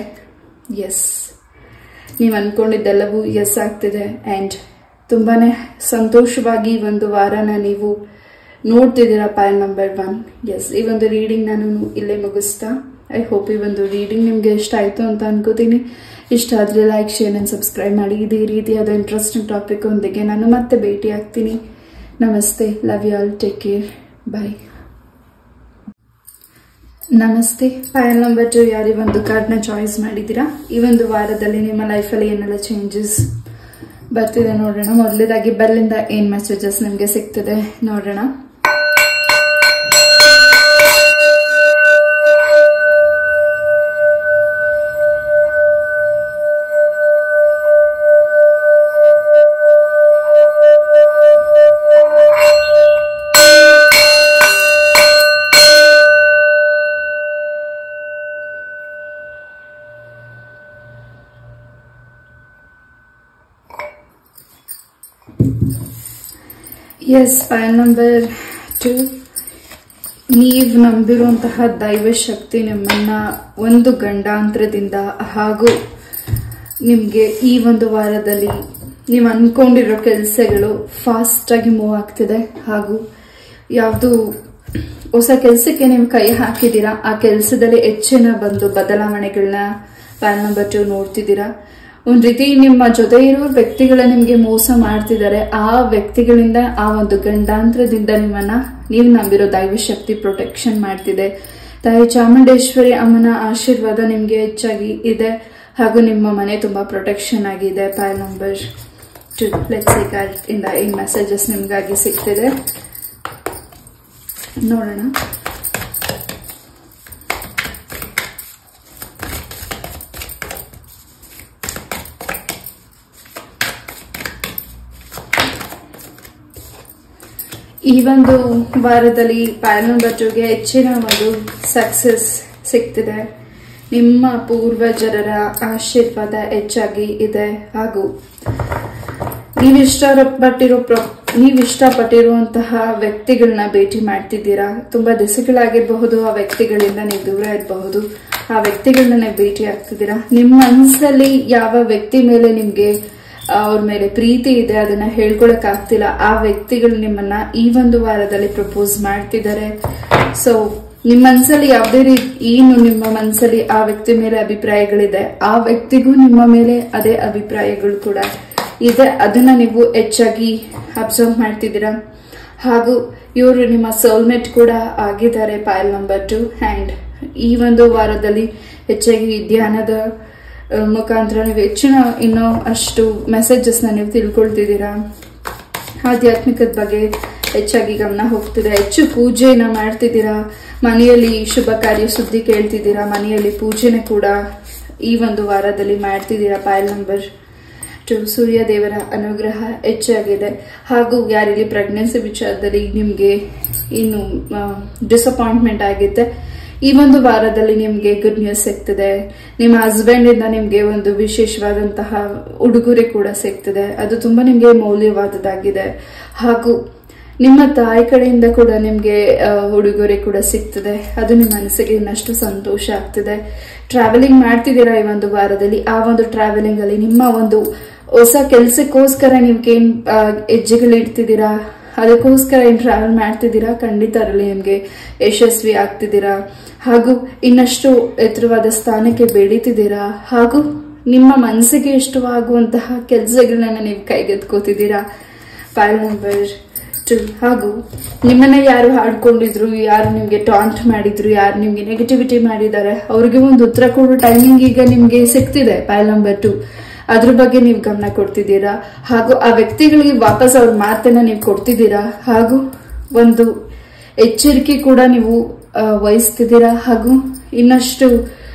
ಎಸ್, ನೀವು ಅನ್ಕೊಂಡಿದ್ದೆಲ್ಲವೂ ಎಸ್ ಆಗ್ತಿದೆ ಅಂಡ್ ತುಂಬಾನೇ ಸಂತೋಷವಾಗಿ ಈ ಒಂದು ವಾರನ ನೀವು ನೋಡ್ತಿದ್ದೀರಾ ಪೈಲ್ ನಂಬರ್ 1. ಎಸ್, ಈ ಒಂದು ರೀಡಿಂಗ್ ನಾನು ಇಲ್ಲೇ ಮುಗಿಸ್ತಾ. ಐ ಹೋಪ್ ಈ ಒಂದು ರೀಡಿಂಗ್ ನಿಮ್ಗೆ ಇಷ್ಟ ಆಯ್ತು ಅಂತ ಅನ್ಕೋತೀನಿ. ಇಷ್ಟ ಆದ್ರೆ ಲೈಕ್, ಶೇರ್ ಅಂಡ್ ಸಬ್ಸ್ಕ್ರೈಬ್ ಮಾಡಿ. ಇದೇ ರೀತಿಯಾದ ಇಂಟ್ರೆಸ್ಟಿಂಗ್ ಟಾಪಿಕ್ ಒಂದಿಗೆ ನಾನು ಮತ್ತೆ ಭೇಟಿ ಆಗ್ತೀನಿ. ನಮಸ್ತೆ, love you all, take care, bye. ನಮಸ್ತೆ. ಪೈಲ್ ನಂಬರ್ 2 ಯಾರು ಈ ಒಂದು ಕಾರ್ಡ್ನ ಚಾಯ್ಸ್ ಮಾಡಿದ್ದೀರಾ, ಈ ಒಂದು ವಾರದಲ್ಲಿ ನಿಮ್ಮ ಲೈಫಲ್ಲಿ ಏನೆಲ್ಲ ಚೇಂಜಸ್ ಬರ್ತಿದೆ ನೋಡೋಣ. ಮೊದಲೇದಾಗಿ ಬೆಲ್ಲಿಂದ ಏನ್ ಮೆಸೇಜಸ್ ನಿಮ್ಗೆ ಸಿಗ್ತದೆ ನೋಡೋಣ. ಎಸ್, ಪೈಲ್ ನಂಬರ್ 2 ನೀವು ನಂಬಿರುವಂತಹ ದೈವ ಶಕ್ತಿ ನಿಮ್ಮನ್ನ ಒಂದು ಗಂಡಾಂತರದಿಂದ ಹಾಗೂ ನಿಮ್ಗೆ ಈ ಒಂದು ವಾರದಲ್ಲಿ ನೀವು ಅನ್ಕೊಂಡಿರೋ ಕೆಲಸಗಳು ಫಾಸ್ಟ್ ಆಗಿ ಮೂವ್ ಆಗ್ತಿದೆ. ಹಾಗೂ ಯಾವುದು ಹೊಸ ಕೆಲಸಕ್ಕೆ ನೀವು ಕೈ ಹಾಕಿದ್ದೀರಾ ಆ ಕೆಲಸದಲ್ಲಿ ಹೆಚ್ಚಿನ ಬದಲಾವಣೆಗಳನ್ನ ಪೈಲ್ ನಂಬರ್ 2 ನೋಡ್ತಿದ್ದೀರಾ. ಒಂದ್ ರೀತಿ ನಿಮ್ಮ ಜೊತೆ ಇರೋ ವ್ಯಕ್ತಿಗಳ ನಿಮ್ಗೆ ಮೋಸ ಮಾಡ್ತಿದ್ದಾರೆ. ಆ ವ್ಯಕ್ತಿಗಳಿಂದ, ಆ ಒಂದು ಗಂಡಾಂತರದಿಂದ ನಿಮ್ಮನ್ನ ನೀವು ನಂಬಿರೋ ದೈವ ಶಕ್ತಿ ಪ್ರೊಟೆಕ್ಷನ್ ಮಾಡ್ತಿದೆ. ತಾಯಿ ಚಾಮುಂಡೇಶ್ವರಿ ಅಮ್ಮನ ಆಶೀರ್ವಾದ ನಿಮ್ಗೆ ಹೆಚ್ಚಾಗಿ ಇದೆ ಹಾಗೂ ನಿಮ್ಮ ಮನೆ ತುಂಬಾ ಪ್ರೊಟೆಕ್ಷನ್ ಆಗಿದೆ. ಪೈಲ್ ನಂಬರ್ 2 ಲೆಟ್ಸ್ ಸಿ ಕಾರ್ಡ್ ಇಂದ ಏನ್ ಮೆಸೇಜಸ್ ನಿಮ್ಗಾಗಿ ಸಿಗ್ತಿದೆ ನೋಡೋಣ. ಈ ಒಂದು ವಾರದಲ್ಲಿ ಪೈಲ್ ನಂಬರ್ 2ಗೆ ಹೆಚ್ಚಿನ ಒಂದು ಸಕ್ಸಸ್ ಸಿಗ್ತಿದೆ. ನಿಮ್ಮ ಪೂರ್ವಜರ ಆಶೀರ್ವಾದ ಹೆಚ್ಚಾಗಿ ಇದೆ ಹಾಗೂ ನೀವಿಷ್ಟಪಟ್ಟಿರುವಂತಹ ವ್ಯಕ್ತಿಗಳನ್ನ ಭೇಟಿ ಮಾಡ್ತಿದ್ದೀರಾ. ತುಂಬಾ ದಿವಸಗಳಾಗಿರಬಹುದು ಆ ವ್ಯಕ್ತಿಗಳಿಂದ ನೀವು ದೂರ ಇರಬಹುದು. ಆ ವ್ಯಕ್ತಿಗಳನ್ನ ಭೇಟಿ ಆಗ್ತಿದ್ದೀರಾ. ನಿಮ್ಮ ಮನಸ್ಸಲ್ಲಿ ಯಾವ ವ್ಯಕ್ತಿ ಮೇಲೆ ನಿಮ್ಗೆ ಅವ್ರ ಮೇಲೆ ಪ್ರೀತಿ ಇದೆ ಅದನ್ನ ಹೇಳ್ಕೊಳಕ್ ಆಗ್ತಿಲ್ಲ. ಆ ವ್ಯಕ್ತಿಗಳು ನಿಮ್ಮನ್ನ ಈ ಒಂದು ವಾರದಲ್ಲಿ ಪ್ರಪೋಸ್ ಮಾಡ್ತಿದ್ದಾರೆ. ಸೊ ನಿಮ್ಮ ಮನಸ್ಸಲ್ಲಿ ಯಾವುದೇ ಏನು ನಿಮ್ಮ ಮನಸ್ಸಲ್ಲಿ ಆ ವ್ಯಕ್ತಿ ಮೇಲೆ ಅಭಿಪ್ರಾಯಗಳಿದೆ, ಆ ವ್ಯಕ್ತಿಗೂ ನಿಮ್ಮ ಮೇಲೆ ಅದೇ ಅಭಿಪ್ರಾಯಗಳು ಕೂಡ ಇದೆ. ಅದನ್ನ ನೀವು ಹೆಚ್ಚಾಗಿ ಅಬ್ಸರ್ವ್ ಮಾಡ್ತಿದ್ದೀರಾ ಹಾಗೂ ಇವರು ನಿಮ್ಮ ಸೋಲ್ಮೇಟ್ ಕೂಡ ಆಗಿದ್ದಾರೆ ಪೈಲ್ ನಂಬರ್ 2. ಅಂಡ್ ಈ ಒಂದು ವಾರದಲ್ಲಿ ಹೆಚ್ಚಾಗಿ ಧ್ಯಾನದ ಮುಖಾಂತರ ನೀವು ಹೆಚ್ಚಿನ ಇನ್ನೂ ಅಷ್ಟು ಮೆಸೇಜಸ್ ನೀವು ತಿಳ್ಕೊಳ್ತಿದ್ದೀರಾ. ಆಧ್ಯಾತ್ಮಿಕದ ಬಗ್ಗೆ ಹೆಚ್ಚಾಗಿ ಗಮನ ಹೋಗ್ತಿದೆ. ಹೆಚ್ಚು ಪೂಜೆನ ಮಾಡ್ತಿದ್ದೀರಾ. ಮನೆಯಲ್ಲಿ ಶುಭ ಕಾರ್ಯ ಸುದ್ದಿ ಕೇಳ್ತಿದ್ದೀರಾ. ಮನೆಯಲ್ಲಿ ಪೂಜೆನ ಕೂಡ ಈ ಒಂದು ವಾರದಲ್ಲಿ ಮಾಡ್ತಿದ್ದೀರಾ. ಪೈಲ್ ನಂಬರ್ 2 ಸೂರ್ಯ ದೇವರ ಅನುಗ್ರಹ ಹೆಚ್ಚಾಗಿದೆ ಹಾಗೂ ಯಾರಲ್ಲಿ ಪ್ರೆಗ್ನೆನ್ಸಿ ವಿಚಾರದಲ್ಲಿ ನಿಮ್ಗೆ ಇನ್ನು ಡಿಸಪಾಯಿಂಟ್ಮೆಂಟ್ ಆಗಿದೆ, ಈ ಒಂದು ವಾರದಲ್ಲಿ ನಿಮ್ಗೆ ಗುಡ್ ನ್ಯೂಸ್ ಸಿಗ್ತದೆ. ನಿಮ್ಮ ಹಸ್ಬೆಂಡ್ ಇಂದ ನಿಮ್ಗೆ ಒಂದು ವಿಶೇಷವಾದಂತಹ ಉಡುಗೊರೆ ಕೂಡ ಸಿಗ್ತದೆ. ಅದು ತುಂಬಾ ನಿಮ್ಗೆ ಮೌಲ್ಯವಾದದ್ದಾಗಿದೆ. ಹಾಗೂ ನಿಮ್ಮ ತಾಯಿ ಕಡೆಯಿಂದ ಕೂಡ ನಿಮ್ಗೆ ಉಡುಗೊರೆ ಕೂಡ ಸಿಗ್ತದೆ. ಅದು ನಿಮ್ಮ ಮನಸ್ಸಿಗೆ ಇನ್ನಷ್ಟು ಸಂತೋಷ ಆಗ್ತದೆ. ಟ್ರಾವೆಲಿಂಗ್ ಮಾಡ್ತಿದ್ದೀರಾ ಈ ಒಂದು ವಾರದಲ್ಲಿ. ಆ ಒಂದು ಟ್ರಾವೆಲಿಂಗ್ ಅಲ್ಲಿ ನಿಮ್ಮ ಒಂದು ಹೊಸ ಕೆಲ್ಸಕ್ಕೋಸ್ಕರ ನೀವೇನ್ ಹೆಜ್ಜೆಗಳಿಡ್ತಿದ್ದೀರಾ, ಅದಕ್ಕೋಸ್ಕರ ಏನ್ ಟ್ರಾವೆಲ್ ಮಾಡ್ತಿದ್ದೀರಾ, ಖಂಡಿತ ಅದರಲ್ಲಿ ನಿಮ್ಗೆ ಯಶಸ್ವಿ ಆಗ್ತಿದ್ದೀರಾ ಹಾಗೂ ಇನ್ನಷ್ಟು ಎತ್ತರವಾದ ಸ್ಥಾನಕ್ಕೆ ಬೆಳೀತಿದ್ದೀರಾ ಹಾಗೂ ನಿಮ್ಮ ಮನಸ್ಸಿಗೆ ಇಷ್ಟವಾಗುವಂತಹ ಕೆಲಸಗಳನ್ನ ನೀವು ಕೈಗೆತ್ಕೋತಿದ್ದೀರಾ. ಪೈಲ್ ನಂಬರ್ 2 ಹಾಗೂ ನಿಮ್ಮನ್ನ ಯಾರು ಹಾಡ್ಕೊಂಡಿದ್ರು, ಯಾರು ನಿಮ್ಗೆ ಟಾಂಟ್ ಮಾಡಿದ್ರು, ಯಾರು ನಿಮ್ಗೆ ನೆಗೆಟಿವಿಟಿ ಮಾಡಿದ್ದಾರೆ ಅವ್ರಿಗೆ ಒಂದು ಉತ್ತರ ಕೊಡೋ ಟೈಮಿಂಗ್ ಈಗ ನಿಮ್ಗೆ ಸಿಗ್ತಿದೆ. ಪೈಲ್ ನಂಬರ್ 2 ಅದ್ರ ಬಗ್ಗೆ ನೀವು ಗಮನ ಕೊಡ್ತಿದ್ದೀರಾ ಹಾಗೂ ಆ ವ್ಯಕ್ತಿಗಳಿಗೆ ವಾಪಸ್ ಅವ್ರ ಮಾತನ್ನ ನೀವು ಕೊಡ್ತಿದ್ದೀರಾ ಹಾಗೂ ಒಂದು ಎಚ್ಚರಿಕೆ ಕೂಡ ನೀವು ವಹಿಸ್ತಿದ್ದೀರಾ ಹಾಗೂ ಇನ್ನಷ್ಟು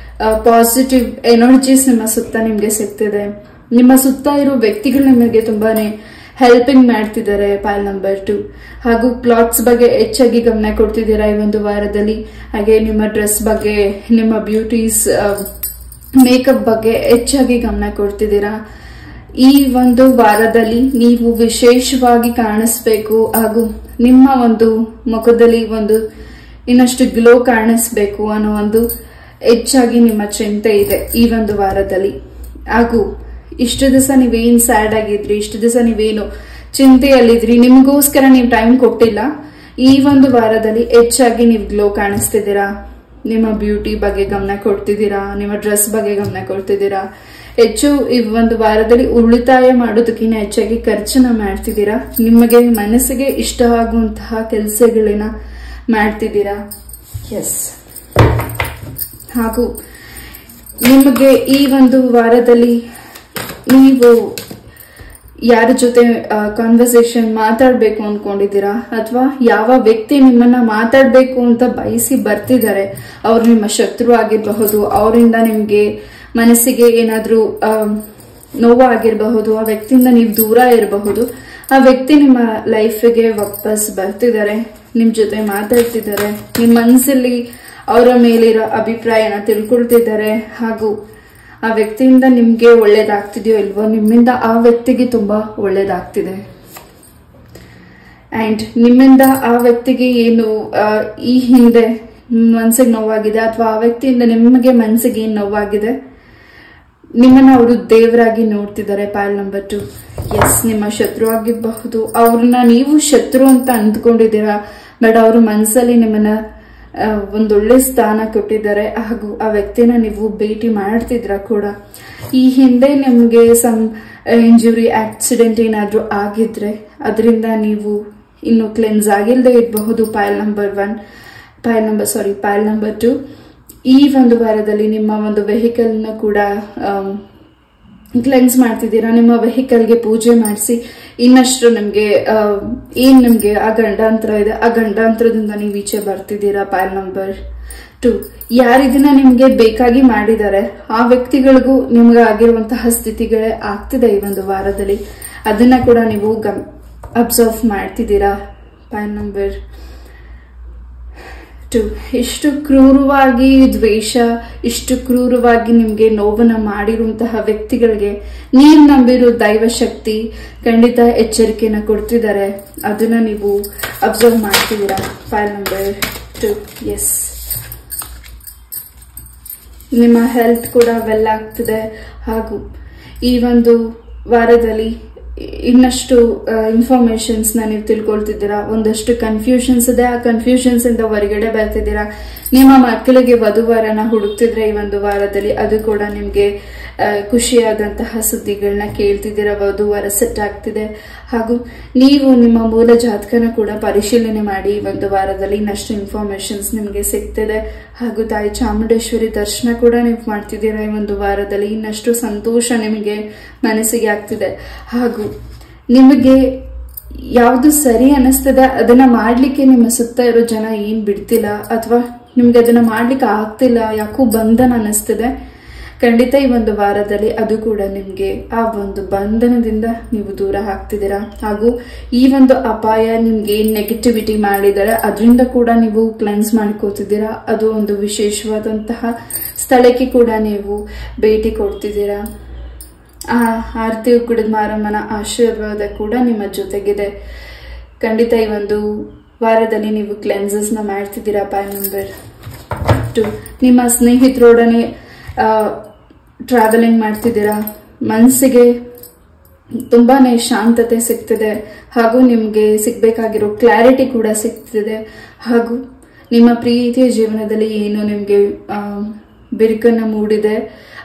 ಪಾಸಿಟಿವ್ ಎನರ್ಜೀಸ್ ನಿಮ್ಮ ಸುತ್ತ ನಿಮ್ಗೆ ಸಿಗ್ತಿದೆ. ನಿಮ್ಮ ಸುತ್ತ ಇರೋ ವ್ಯಕ್ತಿಗಳು ನಿಮಗೆ ತುಂಬಾನೇ ಹೆಲ್ಪಿಂಗ್ ಮಾಡ್ತಿದ್ದಾರೆ. ಪೈಲ್ ನಂಬರ್ 2 ಹಾಗೂ ಕ್ಲಾತ್ಸ್ ಬಗ್ಗೆ ಹೆಚ್ಚಾಗಿ ಗಮನ ಕೊಡ್ತಿದ್ದೀರಾ ಈ ಒಂದು ವಾರದಲ್ಲಿ. ಹಾಗೆ ನಿಮ್ಮ ಡ್ರೆಸ್ ಬಗ್ಗೆ, ನಿಮ್ಮ ಬ್ಯೂಟೀಸ್ ಮೇಕಪ್ ಬಗ್ಗೆ ಹೆಚ್ಚಾಗಿ ಗಮನ ಕೊಡ್ತಿದ್ದೀರಾ. ಈ ಒಂದು ವಾರದಲ್ಲಿ ನೀವು ವಿಶೇಷವಾಗಿ ಕಾಣಿಸ್ಬೇಕು ಹಾಗೂ ನಿಮ್ಮ ಒಂದು ಮುಖದಲ್ಲಿ ಒಂದು ಇನ್ನಷ್ಟು ಗ್ಲೋ ಕಾಣಿಸ್ಬೇಕು ಅನ್ನೋ ಒಂದು ಹೆಚ್ಚಾಗಿ ನಿಮ್ಮ ಚಿಂತೆ ಇದೆ ಈ ಒಂದು ವಾರದಲ್ಲಿ. ಹಾಗೂ ಇಷ್ಟು ದಿವಸ ನೀವೇನ್ ಸ್ಯಾಡ್ ಆಗಿದ್ರಿ, ಇಷ್ಟು ದಿವಸ ನೀವೇನು ಚಿಂತೆಯಲ್ಲಿದ್ರಿ, ನಿಮಗೋಸ್ಕರ ನೀವು ಟೈಮ್ ಕೊಟ್ಟಿಲ್ಲ. ಈ ಒಂದು ವಾರದಲ್ಲಿ ಹೆಚ್ಚಾಗಿ ನೀವು ಗ್ಲೋ ಕಾಣಿಸ್ತಿದ್ದೀರಾ. ನಿಮ್ಮ ಬ್ಯೂಟಿ ಬಗ್ಗೆ ಗಮನ ಕೊಡ್ತಿದ್ದೀರಾ, ನಿಮ್ಮ ಡ್ರೆಸ್ ಬಗ್ಗೆ ಗಮನ ಕೊಡ್ತಿದ್ದೀರಾ. ಹೆಚ್ಚು ಈ ಒಂದು ವಾರದಲ್ಲಿ ಉಳಿತಾಯ ಮಾಡೋದಕ್ಕಿಂತ ಹೆಚ್ಚಾಗಿ ಖರ್ಚನ್ನ ಮಾಡ್ತಿದ್ದೀರಾ. ನಿಮಗೆ ಮನಸ್ಸಿಗೆ ಇಷ್ಟ ಆಗುವಂತಹ ಕೆಲಸಗಳನ್ನ ಮಾಡ್ತಿದ್ದೀರಾ. ಎಸ್. ಹಾಗೂ ನಿಮಗೆ ಈ ಒಂದು ವಾರದಲ್ಲಿ ನೀವು ಯಾರ ಜೊತೆ ಕಾನ್ವರ್ಸೇಷನ್ ಮಾತಾಡ್ಬೇಕು ಅನ್ಕೊಂಡಿದ್ದೀರಾ ಅಥವಾ ಯಾವ ವ್ಯಕ್ತಿ ನಿಮ್ಮನ್ನ ಮಾತಾಡ್ಬೇಕು ಅಂತ ಬಯಸಿ ಬರ್ತಿದ್ದಾರೆ, ಅವ್ರು ನಿಮ್ಮ ಶತ್ರು ಆಗಿರಬಹುದು, ಅವರಿಂದ ನಿಮ್ಗೆ ಮನಸ್ಸಿಗೆ ಏನಾದ್ರೂ ನೋವು ಆಗಿರಬಹುದು, ಆ ವ್ಯಕ್ತಿಯಿಂದ ನೀವು ದೂರ ಇರಬಹುದು. ಆ ವ್ಯಕ್ತಿ ನಿಮ್ಮ ಲೈಫ್ಗೆ ವಾಪಸ್ ಬರ್ತಿದ್ದಾರೆ, ನಿಮ್ ಜೊತೆ ಮಾತಾಡ್ತಿದ್ದಾರೆ, ನಿಮ್ ಮನಸ್ಸಲ್ಲಿ ಅವರ ಮೇಲಿರೋ ಅಭಿಪ್ರಾಯನ ತಿಳ್ಕೊಳ್ತಿದ್ದಾರೆ. ಹಾಗೂ ಆ ವ್ಯಕ್ತಿಯಿಂದ ನಿಮ್ಗೆ ಒಳ್ಳೇದಾಗ್ತಿದೆಯೋ ಇಲ್ವೋ, ನಿಮ್ಮಿಂದ ಆ ವ್ಯಕ್ತಿಗೆ ತುಂಬಾ ಒಳ್ಳೇದಾಗ್ತಿದೆ. ಅಂಡ್ ನಿಮ್ಮಿಂದ ಆ ವ್ಯಕ್ತಿಗೆ ಏನು ಈ ಹಿಂದೆ ಮನ್ಸಿಗೆ ನೋವಾಗಿದೆ ಅಥವಾ ಆ ವ್ಯಕ್ತಿಯಿಂದ ನಿಮಗೆ ಮನ್ಸಿಗೆ ಏನ್ ನೋವಾಗಿದೆ, ನಿಮ್ಮನ್ನ ಅವರು ದೇವರಾಗಿ ನೋಡ್ತಿದ್ದಾರೆ. ಪೈಲ್ ನಂಬರ್ 2. ಎಸ್, ನಿಮ್ಮ ಶತ್ರು ಆಗಿರಬಹುದು, ಅವ್ರನ್ನ ನೀವು ಶತ್ರು ಅಂತ ಅಂದ್ಕೊಂಡಿದ್ದೀರಾ, ಬಟ್ ಅವ್ರ ಮನ್ಸಲ್ಲಿ ನಿಮ್ಮನ್ನ ಒಂದೊಳ್ಳೆ ಸ್ಥಾನ ಕೊಟ್ಟಿದ್ದಾರೆ. ಹಾಗೂ ಆ ವ್ಯಕ್ತಿನ ನೀವು ಭೇಟಿ ಮಾಡ್ತಿದ್ರ ಕೂಡ. ಈ ಹಿಂದೆ ನಿಮ್ಗೆ ಸಮ್ ಇಂಜುರಿ, ಆಕ್ಸಿಡೆಂಟ್ ಏನಾದ್ರೂ ಆಗಿದ್ರೆ ಅದರಿಂದ ನೀವು ಇನ್ನು ಕ್ಲೆನ್ಸ್ ಆಗಿಲ್ಲದೆ ಇರಬಹುದು. ಪೈಲ್ ನಂಬರ್ 2. ಈ ಒಂದು ವಾರದಲ್ಲಿ ನಿಮ್ಮ ಒಂದು ವೆಹಿಕಲ್ ನ ಕೂಡ ಕ್ಲೆನ್ಸ್ ಮಾಡ್ತಿದ್ದೀರಾ. ನಿಮ್ಮ ವೆಹಿಕಲ್ಗೆ ಪೂಜೆ ಮಾಡಿಸಿ ಇನ್ನಷ್ಟು ನಿಮ್ಗೆ ನಿಮ್ಗೆ ಆ ಗಂಡಾಂತರ ಇದೆ, ಆ ಗಂಡಾಂತರದಿಂದ ನೀವು ಈಚೆ ಬರ್ತಿದ್ದೀರಾ. ಪೈಲ್ ನಂಬರ್ 2. ಯಾರಿದನ್ನ ನಿಮ್ಗೆ ಬೇಕಾಗಿ ಮಾಡಿದ್ದಾರೆ ಆ ವ್ಯಕ್ತಿಗಳಿಗೂ ನಿಮ್ಗೆ ಆಗಿರುವಂತಹ ಸ್ಥಿತಿಗಳೇ ಆಗ್ತಿದೆ ಈ ಒಂದು ವಾರದಲ್ಲಿ. ಅದನ್ನ ಕೂಡ ನೀವು ಅಬ್ಸರ್ವ್ ಮಾಡ್ತಿದ್ದೀರಾ. ಪೈಲ್ ನಂಬರ್ 2. ಇಷ್ಟು ಕ್ರೂರವಾಗಿ ದ್ವೇಷ, ಇಷ್ಟು ಕ್ರೂರವಾಗಿ ನಿಮ್ಗೆ ನೋವನ್ನ ಮಾಡಿರುವಂತಹ ವ್ಯಕ್ತಿಗಳಿಗೆ ನೀವು ನಂಬಿರೋ ದೈವ ಶಕ್ತಿ ಖಂಡಿತ ಎಚ್ಚರಿಕೆನ ಕೊಡ್ತಿದ್ದಾರೆ. ಅದನ್ನ ನೀವು ಅಬ್ಸರ್ವ್ ಮಾಡ್ತಿದ್ದೀರಾ. ಪೈಲ್ ನಂಬರ್ 2. ಎಸ್, ನಿಮ್ಮ ಹೆಲ್ತ್ ಕೂಡ ವೆಲ್ ಆಗ್ತಿದೆ. ಹಾಗೂ ಈ ಒಂದು ವಾರದಲ್ಲಿ ಇನ್ನಷ್ಟು ಇನ್ಫಾರ್ಮೇಶನ್ಸ್ ನೀವು ತಿಳ್ಕೊಳ್ತಿದ್ದೀರಾ. ಒಂದಷ್ಟು ಕನ್ಫ್ಯೂಷನ್ಸ್ ಇದೆ, ಆ ಕನ್ಫ್ಯೂಷನ್ಸ್ ಇಂದ ಹೊರಗಡೆ ಬರ್ತಿದ್ದೀರಾ. ನಿಮ್ಮ ಮಕ್ಕಳಿಗೆ ವಧುವರನ ಹುಡುಕ್ತಿದ್ರೆ ಈ ಒಂದು ವಾರದಲ್ಲಿ ಅದು ಕೂಡ ನಿಮ್ಗೆ ಖುಷಿಯಾದಂತಹ ಸುದ್ದಿಗಳನ್ನ ಕೇಳ್ತಿದ್ದೀರಾ. ವಧುವರ ಸೆಟ್ ಆಗ್ತಿದೆ. ಹಾಗೂ ನೀವು ನಿಮ್ಮ ಮೂಲ ಜಾತಕನ ಕೂಡ ಪರಿಶೀಲನೆ ಮಾಡಿ ಈ ಒಂದು ವಾರದಲ್ಲಿ ಇನ್ನಷ್ಟು ಇನ್ಫಾರ್ಮೇಶನ್ಸ್ ನಿಮ್ಗೆ ಸಿಗ್ತಿದೆ. ಹಾಗೂ ತಾಯಿ ಚಾಮುಂಡೇಶ್ವರಿ ದರ್ಶನ ಕೂಡ ನೀವು ಮಾಡ್ತಿದ್ದೀರಾ ಈ ಒಂದು ವಾರದಲ್ಲಿ. ಇನ್ನಷ್ಟು ಸಂತೋಷ ನಿಮಗೆ ಮನಸ್ಸಿಗೆ ಆಗ್ತಿದೆ. ಹಾಗೂ ನಿಮಗೆ ಯಾವ್ದು ಸರಿ ಅನಿಸ್ತದೆ ಅದನ್ನ ಮಾಡ್ಲಿಕ್ಕೆ ನಿಮ್ಮ ಸುತ್ತ ಇರೋ ಜನ ಏನ್ ಬಿಡ್ತಿಲ್ಲ, ಅಥವಾ ನಿಮ್ಗೆ ಅದನ್ನ ಮಾಡ್ಲಿಕ್ಕೆ ಆಗ್ತಿಲ್ಲ, ಯಾಕೋ ಬಂಧನ ಅನಿಸ್ತದೆ, ಖಂಡಿತ ಈ ಒಂದು ವಾರದಲ್ಲಿ ಅದು ಕೂಡ ನಿಮ್ಗೆ ಆ ಒಂದು ಬಂಧನದಿಂದ ನೀವು ದೂರ ಆಗ್ತಿದ್ದೀರಾ. ಹಾಗೂ ಈ ಒಂದು ಅಪಾಯ ನಿಮ್ಗೆ ಏನ್ ನೆಗೆಟಿವಿಟಿ ಮಾಡಿದರೆ ಅದರಿಂದ ಕೂಡ ನೀವು ಕ್ಲೆನ್ಸ್ ಮಾಡ್ಕೋತಿದ್ದೀರಾ. ಅದು ಒಂದು ವಿಶೇಷವಾದಂತಹ ಸ್ಥಳಕ್ಕೆ ಕೂಡ ನೀವು ಭೇಟಿ ಕೊಡ್ತಿದ್ದೀರಾ. ಆ ಆರತಿ ಉಕ್ಕುಡದ ಮಾರಮ್ಮನ ಆಶೀರ್ವಾದ ಕೂಡ ನಿಮ್ಮ ಜೊತೆಗಿದೆ. ಖಂಡಿತ ಈ ಒಂದು ವಾರದಲ್ಲಿ ನೀವು ಕ್ಲೆನ್ಸಸ್ ನ ಮಾಡ್ತಿದ್ದೀರಾ. ಪೈಲ್ ನಂಬರ್ 2. ನಿಮ್ಮ ಸ್ನೇಹಿತರೊಡನೆ ಟ್ರಾವೆಲಿಂಗ್ ಮಾಡ್ತಿದ್ದೀರಾ. ಮನಸ್ಸಿಗೆ ತುಂಬಾನೇ ಶಾಂತತೆ ಸಿಗ್ತಿದೆ. ಹಾಗೂ ನಿಮ್ಗೆ ಸಿಗ್ಬೇಕಾಗಿರೋ ಕ್ಲಾರಿಟಿ ಕೂಡ ಸಿಗ್ತಿದೆ. ಹಾಗೂ ನಿಮ್ಮ ಪ್ರೀತಿಯ ಜೀವನದಲ್ಲಿ ಏನು ನಿಮ್ಗೆ ಬಿರುಕನ್ನ ಮೂಡಿದೆ,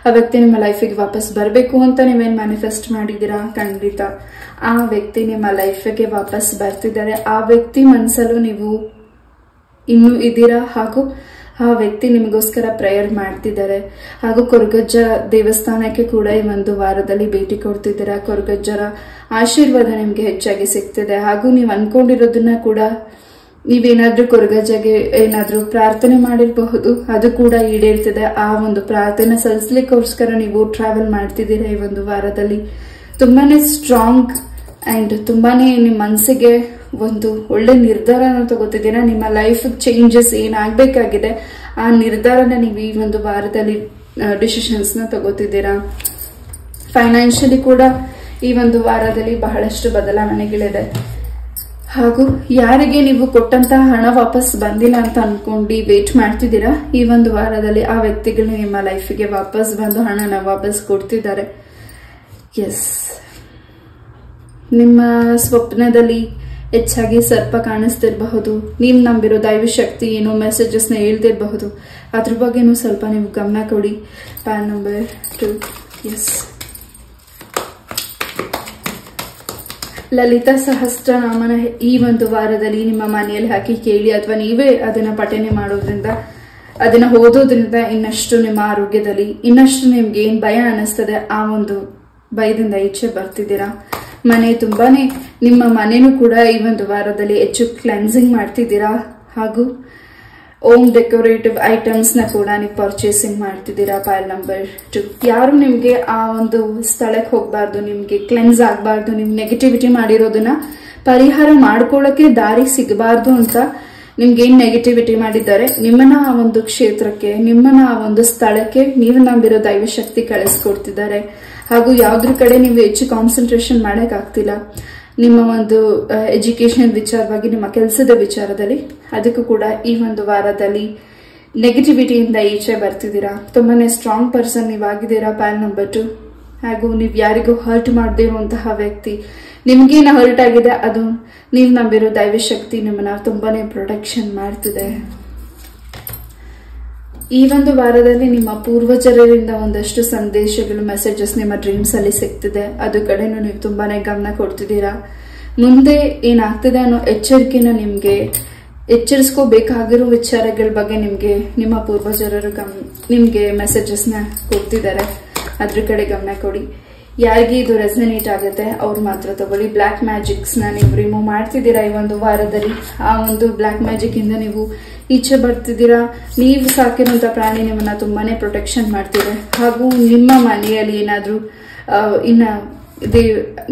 ಆ ವ್ಯಕ್ತಿ ನಿಮ್ಮ ಲೈಫಿಗೆ ವಾಪಸ್ ಬರಬೇಕು ಅಂತ ನೀವೇನ್ ಮ್ಯಾನಿಫೆಸ್ಟ್ ಮಾಡಿದ್ದೀರಾ, ಖಂಡಿತ ಆ ವ್ಯಕ್ತಿ ನಿಮ್ಮ ಲೈಫಿಗೆ ವಾಪಸ್ ಬರ್ತಿದ್ದಾರೆ. ಆ ವ್ಯಕ್ತಿ ಮನಸ್ಸಲ್ಲೂ ನೀವು ಇನ್ನೂ ಇದ್ದೀರಾ. ಹಾಗೂ ಆ ವ್ಯಕ್ತಿ ನಿಮಗೋಸ್ಕರ ಪ್ರೇಯರ್ ಮಾಡ್ತಿದ್ದಾರೆ. ಹಾಗೂ ಕೊರಗಜ್ಜ ದೇವಸ್ಥಾನಕ್ಕೆ ಕೂಡ ಈ ಒಂದು ವಾರದಲ್ಲಿ ಭೇಟಿ ಕೊಡ್ತಿದ್ದೀರಾ. ಕೊರಗಜ್ಜರ ಆಶೀರ್ವಾದ ನಿಮ್ಗೆ ಹೆಚ್ಚಾಗಿ ಸಿಗ್ತಿದೆ. ಹಾಗೂ ನೀವು ಅನ್ಕೊಂಡಿರೋದನ್ನ ಕೂಡ ನೀವೇನಾದ್ರೂ ಕೊರಗಜ್ಜಗೆ ಏನಾದ್ರೂ ಪ್ರಾರ್ಥನೆ ಮಾಡಿರಬಹುದು, ಅದು ಕೂಡ ಈಡೇರ್ತಿದೆ. ಆ ಒಂದು ಪ್ರಾರ್ಥನೆ ಸಲ್ಲಿಸ್ಲಿಕ್ಕೋಸ್ಕರ ನೀವು ಟ್ರಾವೆಲ್ ಮಾಡ್ತಿದ್ದೀರಾ ಈ ಒಂದು ವಾರದಲ್ಲಿ. ತುಂಬಾನೇ ಸ್ಟ್ರಾಂಗ್ ಅಂಡ್ ತುಂಬಾನೇ ನಿಮ್ಮ ಮನಸ್ಸಿಗೆ ಒಂದು ಒಳ್ಳೆ ನಿರ್ಧಾರನ ತಗೋತಿದ್ದೀರಾ. ನಿಮ್ಮ ಲೈಫ್ ಚೇಂಜಸ್ ಏನಾಗಬೇಕಾಗಿದೆ ಆ ನಿರ್ಧಾರನ ನೀವು ಈ ಒಂದು ವಾರದಲ್ಲಿ ಡಿಸಿಷನ್ಸ್ ನ ತಗೋತಿದ್ದೀರಾ. ಫೈನಾನ್ಷಿಯಲಿ ಕೂಡ ಈ ಒಂದು ವಾರದಲ್ಲಿ ಬಹಳಷ್ಟು ಬದಲಾವಣೆಗಳಿದೆ. ಹಾಗೂ ಯಾರಿಗೆ ನೀವು ಕೊಟ್ಟಂತಹ ಹಣ ವಾಪಸ್ ಬಂದಿಲ್ಲ ಅಂತ ಅನ್ಕೊಂಡು ವೇಟ್ ಮಾಡ್ತಿದ್ದೀರಾ, ಈ ಒಂದು ವಾರದಲ್ಲಿ ಆ ವ್ಯಕ್ತಿಗಳು ನಿಮ್ಮ ಲೈಫಿಗೆ ವಾಪಸ್ ಬಂದು ಹಣನ ವಾಪಸ್ ಕೊಡ್ತಿದ್ದಾರೆ. ಎಸ್, ನಿಮ್ಮ ಸ್ವಪ್ನದಲ್ಲಿ ಹೆಚ್ಚಾಗಿ ಸರ್ಪ ಕಾಣಿಸ್ತಿರಬಹುದು. ನೀವು ನಂಬಿರೋ ದೈವ ಶಕ್ತಿ ಏನೋ ಮೆಸೇಜಸ್ನ ಹೇಳ್ತಿರಬಹುದು. ಅದ್ರ ಬಗ್ಗೆನೂ ಸ್ವಲ್ಪ ನೀವು ಗಮನ ಕೊಡಿ. PAN number 2. ಎಸ್, ಲಲಿತಾ ಸಹಸ್ರನಾಮನ ಈ ಒಂದು ವಾರದಲ್ಲಿ ನಿಮ್ಮ ಮನೆಯಲ್ಲಿ ಹಾಕಿ ಕೇಳಿ, ಅಥವಾ ನೀವೇ ಅದನ್ನ ಪಠನೆ ಮಾಡೋದ್ರಿಂದ, ಅದನ್ನ ಓದೋದ್ರಿಂದ ಇನ್ನಷ್ಟು ನಿಮ್ಮ ಆರೋಗ್ಯದಲ್ಲಿ ಇನ್ನಷ್ಟು ನಿಮ್ಗೆ ಏನ್ ಭಯ ಅನಿಸ್ತದೆ ಆ ಒಂದು ಭಯದಿಂದ ಈಚೆ ಬರ್ತಿದ್ದೀರಾ. ಮನೆ ತುಂಬಾನೇ, ನಿಮ್ಮ ಮನೆನೂ ಕೂಡ ಈ ಒಂದು ವಾರದಲ್ಲಿ ಹೆಚ್ಚು ಕ್ಲೆನ್ಸಿಂಗ್ ಮಾಡ್ತಿದ್ದೀರಾ. ಹಾಗೂ ಓಮ್ ಡೆಕೋರೇಟಿವ್ ಐಟಮ್ಸ್ ನ ಕೂಡ ನೀವು ಪರ್ಚೇಸಿಂಗ್ ಮಾಡ್ತಿದ್ದೀರಾ. ಪೈಲ್ ನಂಬರ್ 2. ಯಾರು ನಿಮ್ಗೆ ಆ ಒಂದು ಸ್ಥಳಕ್ಕೆ ಹೋಗ್ಬಾರ್ದು, ನಿಮ್ಗೆ ಕ್ಲೆನ್ಸ್ ಆಗ್ಬಾರ್ದು, ನಿಮ್ ನೆಗೆಟಿವಿಟಿ ಮಾಡಿರೋದನ್ನ ಪರಿಹಾರ ಮಾಡ್ಕೊಳ್ಳಕ್ಕೆ ದಾರಿ ಸಿಗಬಾರ್ದು ಅಂತ ನಿಮ್ಗೆ ಏನ್ ನೆಗೆಟಿವಿಟಿ ಮಾಡಿದ್ದಾರೆ ನಿಮ್ಮನ್ನ ಆ ಒಂದು ಕ್ಷೇತ್ರಕ್ಕೆ, ನಿಮ್ಮನ್ನ ಆ ಒಂದು ಸ್ಥಳಕ್ಕೆ ನೀವು ನಂಬಿರೋ ದೈವ ಶಕ್ತಿ ಕಳಿಸ್ಕೊಡ್ತಿದ್ದಾರೆ. ಹಾಗೂ ಯಾವ್ದ್ರ ಕಡೆ ನೀವು ಹೆಚ್ಚು ಕಾನ್ಸಂಟ್ರೇಷನ್ ಮಾಡಕ್ ಆಗ್ತಿಲ್ಲ, ನಿಮ್ಮ ಒಂದು ಎಜುಕೇಶನ್ ವಿಚಾರವಾಗಿ, ನಿಮ್ಮ ಕೆಲಸದ ವಿಚಾರದಲ್ಲಿ, ಅದಕ್ಕೂ ಕೂಡ ಈ ಒಂದು ವಾರದಲ್ಲಿ ನೆಗೆಟಿವಿಟಿಯಿಂದ ಈಚೆ ಬರ್ತಿದ್ದೀರಾ. ತುಂಬಾನೇ ಸ್ಟ್ರಾಂಗ್ ಪರ್ಸನ್ ನೀವಾಗಿದ್ದೀರಾ. Pile number 2. ಹಾಗೂ ನೀವು ಯಾರಿಗೂ ಹರ್ಟ್ ಮಾಡದೇ ಇರುವಂತಹ ವ್ಯಕ್ತಿ. ನಿಮ್ಗೇನು ಹರ್ಟ್ ಆಗಿದೆ ಅದು ನೀವು ನಂಬಿರೋ ದೈವ ಶಕ್ತಿ ನಿಮ್ಮನ್ನ ತುಂಬಾನೇ ಪ್ರೊಟೆಕ್ಷನ್ ಮಾಡ್ತಿದೆ. ಈ ಒಂದು ವಾರದಲ್ಲಿ ನಿಮ್ಮ ಪೂರ್ವಜರಿಂದ ಒಂದಷ್ಟು ಸಂದೇಶಗಳು, ಮೆಸೇಜಸ್ ನಿಮ್ಮ ಡ್ರೀಮ್ಸ್ ಅಲ್ಲಿ ಸಿಗ್ತಿದೆ. ಅದು ಕಡೆನೂ ನೀವು ತುಂಬಾನೇ ಗಮನ ಕೊಡ್ತಿದ್ದೀರಾ. ಮುಂದೆ ಏನಾಗ್ತಿದೆ ಅನ್ನೋ ಎಚ್ಚರಿಕೆನ ನಿಮ್ಗೆ ಎಚ್ಚರಿಸ್ಕೋಬೇಕಾಗಿರೋ ವಿಚಾರಗಳ ಬಗ್ಗೆ ನಿಮ್ಗೆ ನಿಮ್ಮ ಪೂರ್ವಜರರು ನಿಮ್ಗೆ ಮೆಸೇಜಸ್ ನ ಕೊಡ್ತಿದ್ದಾರೆ. ಅದ್ರ ಕಡೆ ಗಮನ ಕೊಡಿ. ಯಾರಿಗೆ ಇದು ರೆಸನೇಟ್ ಆಗುತ್ತೆ ಅವ್ರು ಮಾತ್ರ ತಗೊಳ್ಳಿ. ಬ್ಲಾಕ್ ಮ್ಯಾಜಿಕ್ಸ್ ನ ನೀವು ರಿಮೂವ್ ಮಾಡ್ತಿದ್ದೀರಾ ಈ ಒಂದು ವಾರದಲ್ಲಿ. ಆ ಒಂದು ಬ್ಲಾಕ್ ಮ್ಯಾಜಿಕ್ ಇಂದ ನೀವು ಈಚೆ ಬರ್ತಿದ್ದೀರಾ. ನೀವು ಸಾಕಿರುವಂತ ಪ್ರಾಣಿ ನಿಮ್ಮನ್ನ ತುಂಬಾನೇ ಪ್ರೊಟೆಕ್ಷನ್ ಮಾಡ್ತಿದೆ. ಹಾಗೂ ನಿಮ್ಮ ಮನೆಯಲ್ಲಿ ಏನಾದ್ರೂ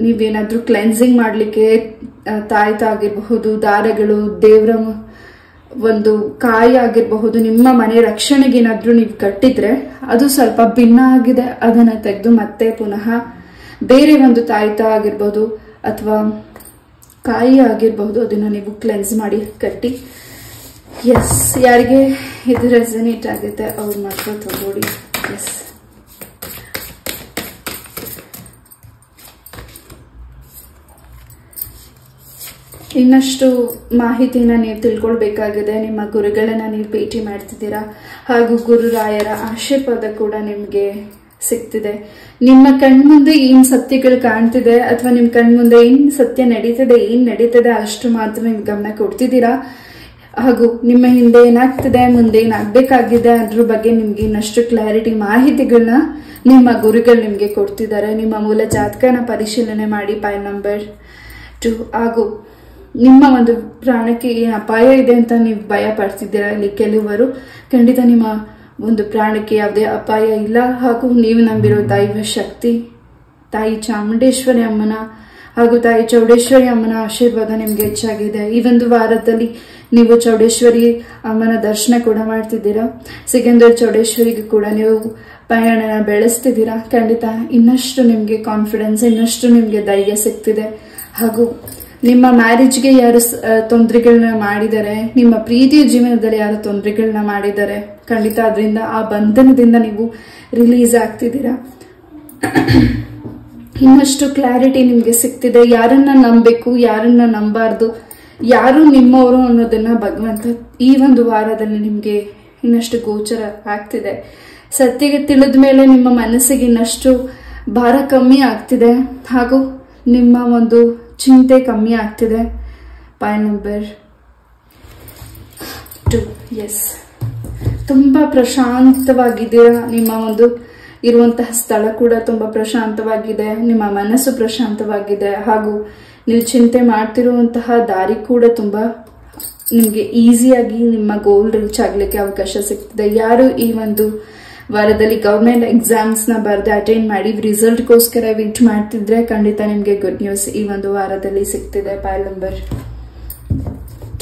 ನೀವೇನಾದ್ರೂ ಕ್ಲೆನ್ಸಿಂಗ್ ಮಾಡ್ಲಿಕ್ಕೆ ತಾಯ್ತ ಆಗಿರಬಹುದು, ದಾರಗಳು, ದೇವರ ಒಂದು ಕಾಯಿ ಆಗಿರಬಹುದು, ನಿಮ್ಮ ಮನೆ ರಕ್ಷಣೆಗೆ ಏನಾದ್ರೂ ನೀವು ಕಟ್ಟಿದ್ರೆ ಅದು ಸ್ವಲ್ಪ ಭಿನ್ನ ಆಗಿದೆ. ಅದನ್ನ ತೆಗೆದು ಮತ್ತೆ ಪುನಃ ಬೇರೆ ಒಂದು ತಾಯ್ತ ಆಗಿರ್ಬಹುದು ಅಥವಾ ಕಾಯಿ ಆಗಿರಬಹುದು, ಅದನ್ನ ನೀವು ಕ್ಲೆನ್ಸ್ ಮಾಡಿ ಕಟ್ಟಿ. ಎಸ್, ಯಾರಿಗೆ ಇದು ರೆಸನೇಟ್ ಆಗುತ್ತೆ ಅವ್ರು ಮಾತ್ರ ತಗೊಳ್ಳಿ. ಎಸ್, ಇನ್ನಷ್ಟು ಮಾಹಿತಿನ ನೀವು ತಿಳ್ಕೊಳ್ಬೇಕಾಗಿದೆ. ನಿಮ್ಮ ಗುರುಗಳನ್ನ ನೀವು ಭೇಟಿ ಮಾಡ್ತಿದ್ದೀರಾ. ಹಾಗೂ ಗುರುರಾಯರ ಆಶೀರ್ವಾದ ಕೂಡ ನಿಮ್ಗೆ ಸಿಗ್ತಿದೆ. ನಿಮ್ಮ ಕಣ್ಮುಂದೆ ಏನ್ ಸತ್ಯಗಳು ಕಾಣ್ತಿದೆ ಅಥವಾ ನಿಮ್ ಕಣ್ಮುಂದೆ ಏನ್ ಸತ್ಯ ನಡೀತದೆ ಅಷ್ಟು ಮಾತ್ರ ನೀವು ಗಮನ ಕೊಡ್ತಿದ್ದೀರಾ. ಹಾಗೂ ನಿಮ್ಮ ಹಿಂದೆ ಏನಾಗ್ತಿದೆ, ಮುಂದೆ ಏನಾಗ್ಬೇಕಾಗಿದೆ ಅದ್ರ ಬಗ್ಗೆ ನಿಮ್ಗೆ ಇನ್ನಷ್ಟು ಕ್ಲಾರಿಟಿ, ಮಾಹಿತಿಗಳನ್ನ ನಿಮ್ಮ ಗುರುಗಳು ನಿಮ್ಗೆ ಕೊಡ್ತಿದ್ದಾರೆ. ನಿಮ್ಮ ಮೂಲ ಜಾತಕನ ಪರಿಶೀಲನೆ ಮಾಡಿ. ಪೈಲ್ ನಂಬರ್ 2. ಹಾಗೂ ನಿಮ್ಮ ಒಂದು ಪ್ರಾಣಕ್ಕೆ ಏನ್ ಅಪಾಯ ಇದೆ ಅಂತ ನೀವು ಭಯ ಪಡ್ತಿದ್ದೀರಾ. ಇಲ್ಲಿ ಕೆಲವರು ಖಂಡಿತ ನಿಮ್ಮ ಒಂದು ಪ್ರಾಣಕ್ಕೆ ಯಾವುದೇ ಅಪಾಯ ಇಲ್ಲ. ಹಾಗೂ ನೀವು ನಂಬಿರೋ ದೈವ ಶಕ್ತಿ ತಾಯಿ ಚಾಮುಂಡೇಶ್ವರಿ ಅಮ್ಮನ ಹಾಗೂ ತಾಯಿ ಚೌಡೇಶ್ವರಿ ಅಮ್ಮನ ಆಶೀರ್ವಾದ ನಿಮ್ಗೆ ಹೆಚ್ಚಾಗಿದೆ. ಈ ಒಂದು ವಾರದಲ್ಲಿ ನೀವು ಚೌಡೇಶ್ವರಿ ಅಮ್ಮನ ದರ್ಶನ ಕೂಡ ಮಾಡ್ತಿದ್ದೀರಾ. ಸಿಗಂದೂರು ಚೌಡೇಶ್ವರಿಗೆ ಕೂಡ ನೀವು ಪಯಣನ ಬೆಳೆಸ್ತಿದ್ದೀರಾ. ಖಂಡಿತ ಇನ್ನಷ್ಟು ನಿಮ್ಗೆ ಕಾನ್ಫಿಡೆನ್ಸ್, ಇನ್ನಷ್ಟು ನಿಮ್ಗೆ ಧೈರ್ಯ ಸಿಗ್ತಿದೆ. ಹಾಗೂ ನಿಮ್ಮ ಮ್ಯಾರೇಜ್ಗೆ ಯಾರು ತೊಂದರೆಗಳನ್ನ ಮಾಡಿದ್ದಾರೆ, ನಿಮ್ಮ ಪ್ರೀತಿಯ ಜೀವನದಲ್ಲಿ ಯಾರು ತೊಂದರೆಗಳನ್ನ ಮಾಡಿದ್ದಾರೆ, ಖಂಡಿತ ಅದರಿಂದ ಆ ಬಂಧನದಿಂದ ನೀವು ರಿಲೀಸ್ ಆಗ್ತಿದ್ದೀರಾ. ಇನ್ನಷ್ಟು ಕ್ಲಾರಿಟಿ ನಿಮ್ಗೆ ಸಿಗ್ತಿದೆ. ಯಾರನ್ನ ನಂಬಬೇಕು, ಯಾರನ್ನ ನಂಬಾರ್ದು, ಯಾರು ನಿಮ್ಮವರು ಅನ್ನೋದನ್ನ ಭಗವಂತ ಈ ಒಂದು ವಾರದಲ್ಲಿ ನಿಮ್ಗೆ ಇನ್ನಷ್ಟು ಗೋಚರ ಆಗ್ತಿದೆ. ಸತ್ಯಗೆ ತಿಳಿದ ಮೇಲೆ ನಿಮ್ಮ ಮನಸ್ಸಿಗೆ ಇನ್ನಷ್ಟು ಭಾರ ಕಮ್ಮಿ ಆಗ್ತಿದೆ. ಹಾಗೂ ನಿಮ್ಮ ಒಂದು ಚಿಂತೆ ಕಮ್ಮಿ ಆಗ್ತಿದೆ. Point number 2. ಎಸ್, ತುಂಬಾ ಪ್ರಶಾಂತವಾಗಿದ್ದೀರಾ. ನಿಮ್ಮ ಒಂದು ಇರುವಂತಹ ಸ್ಥಳ ಕೂಡ ತುಂಬಾ ಪ್ರಶಾಂತವಾಗಿದೆ. ನಿಮ್ಮ ಮನಸ್ಸು ಪ್ರಶಾಂತವಾಗಿದೆ. ಹಾಗೂ ನೀವು ಚಿಂತೆ ಮಾಡ್ತಿರುವಂತಹ ದಾರಿ ಕೂಡ ತುಂಬಾ ನಿಮ್ಗೆ ಈಸಿಯಾಗಿ ನಿಮ್ಮ ಗೋಲ್ ರೀಚ್ ಆಗ್ಲಿಕ್ಕೆ ಅವಕಾಶ ಸಿಗ್ತದೆ. ಯಾರು ಈ ಒಂದು ವಾರದಲ್ಲಿ ಗವರ್ಮೆಂಟ್ ಎಕ್ಸಾಮ್ಸ್ ನ ಬರೆದು ಅಟೆಂಡ್ ಮಾಡಿ ರಿಸಲ್ಟ್ಗೋಸ್ಕರ ವೇಟ್ ಮಾಡ್ತಿದ್ರೆ ಖಂಡಿತ ನಿಮ್ಗೆ ಗುಡ್ ನ್ಯೂಸ್ ಈ ಒಂದು ವಾರದಲ್ಲಿ ಸಿಗ್ತಿದೆ. Pile number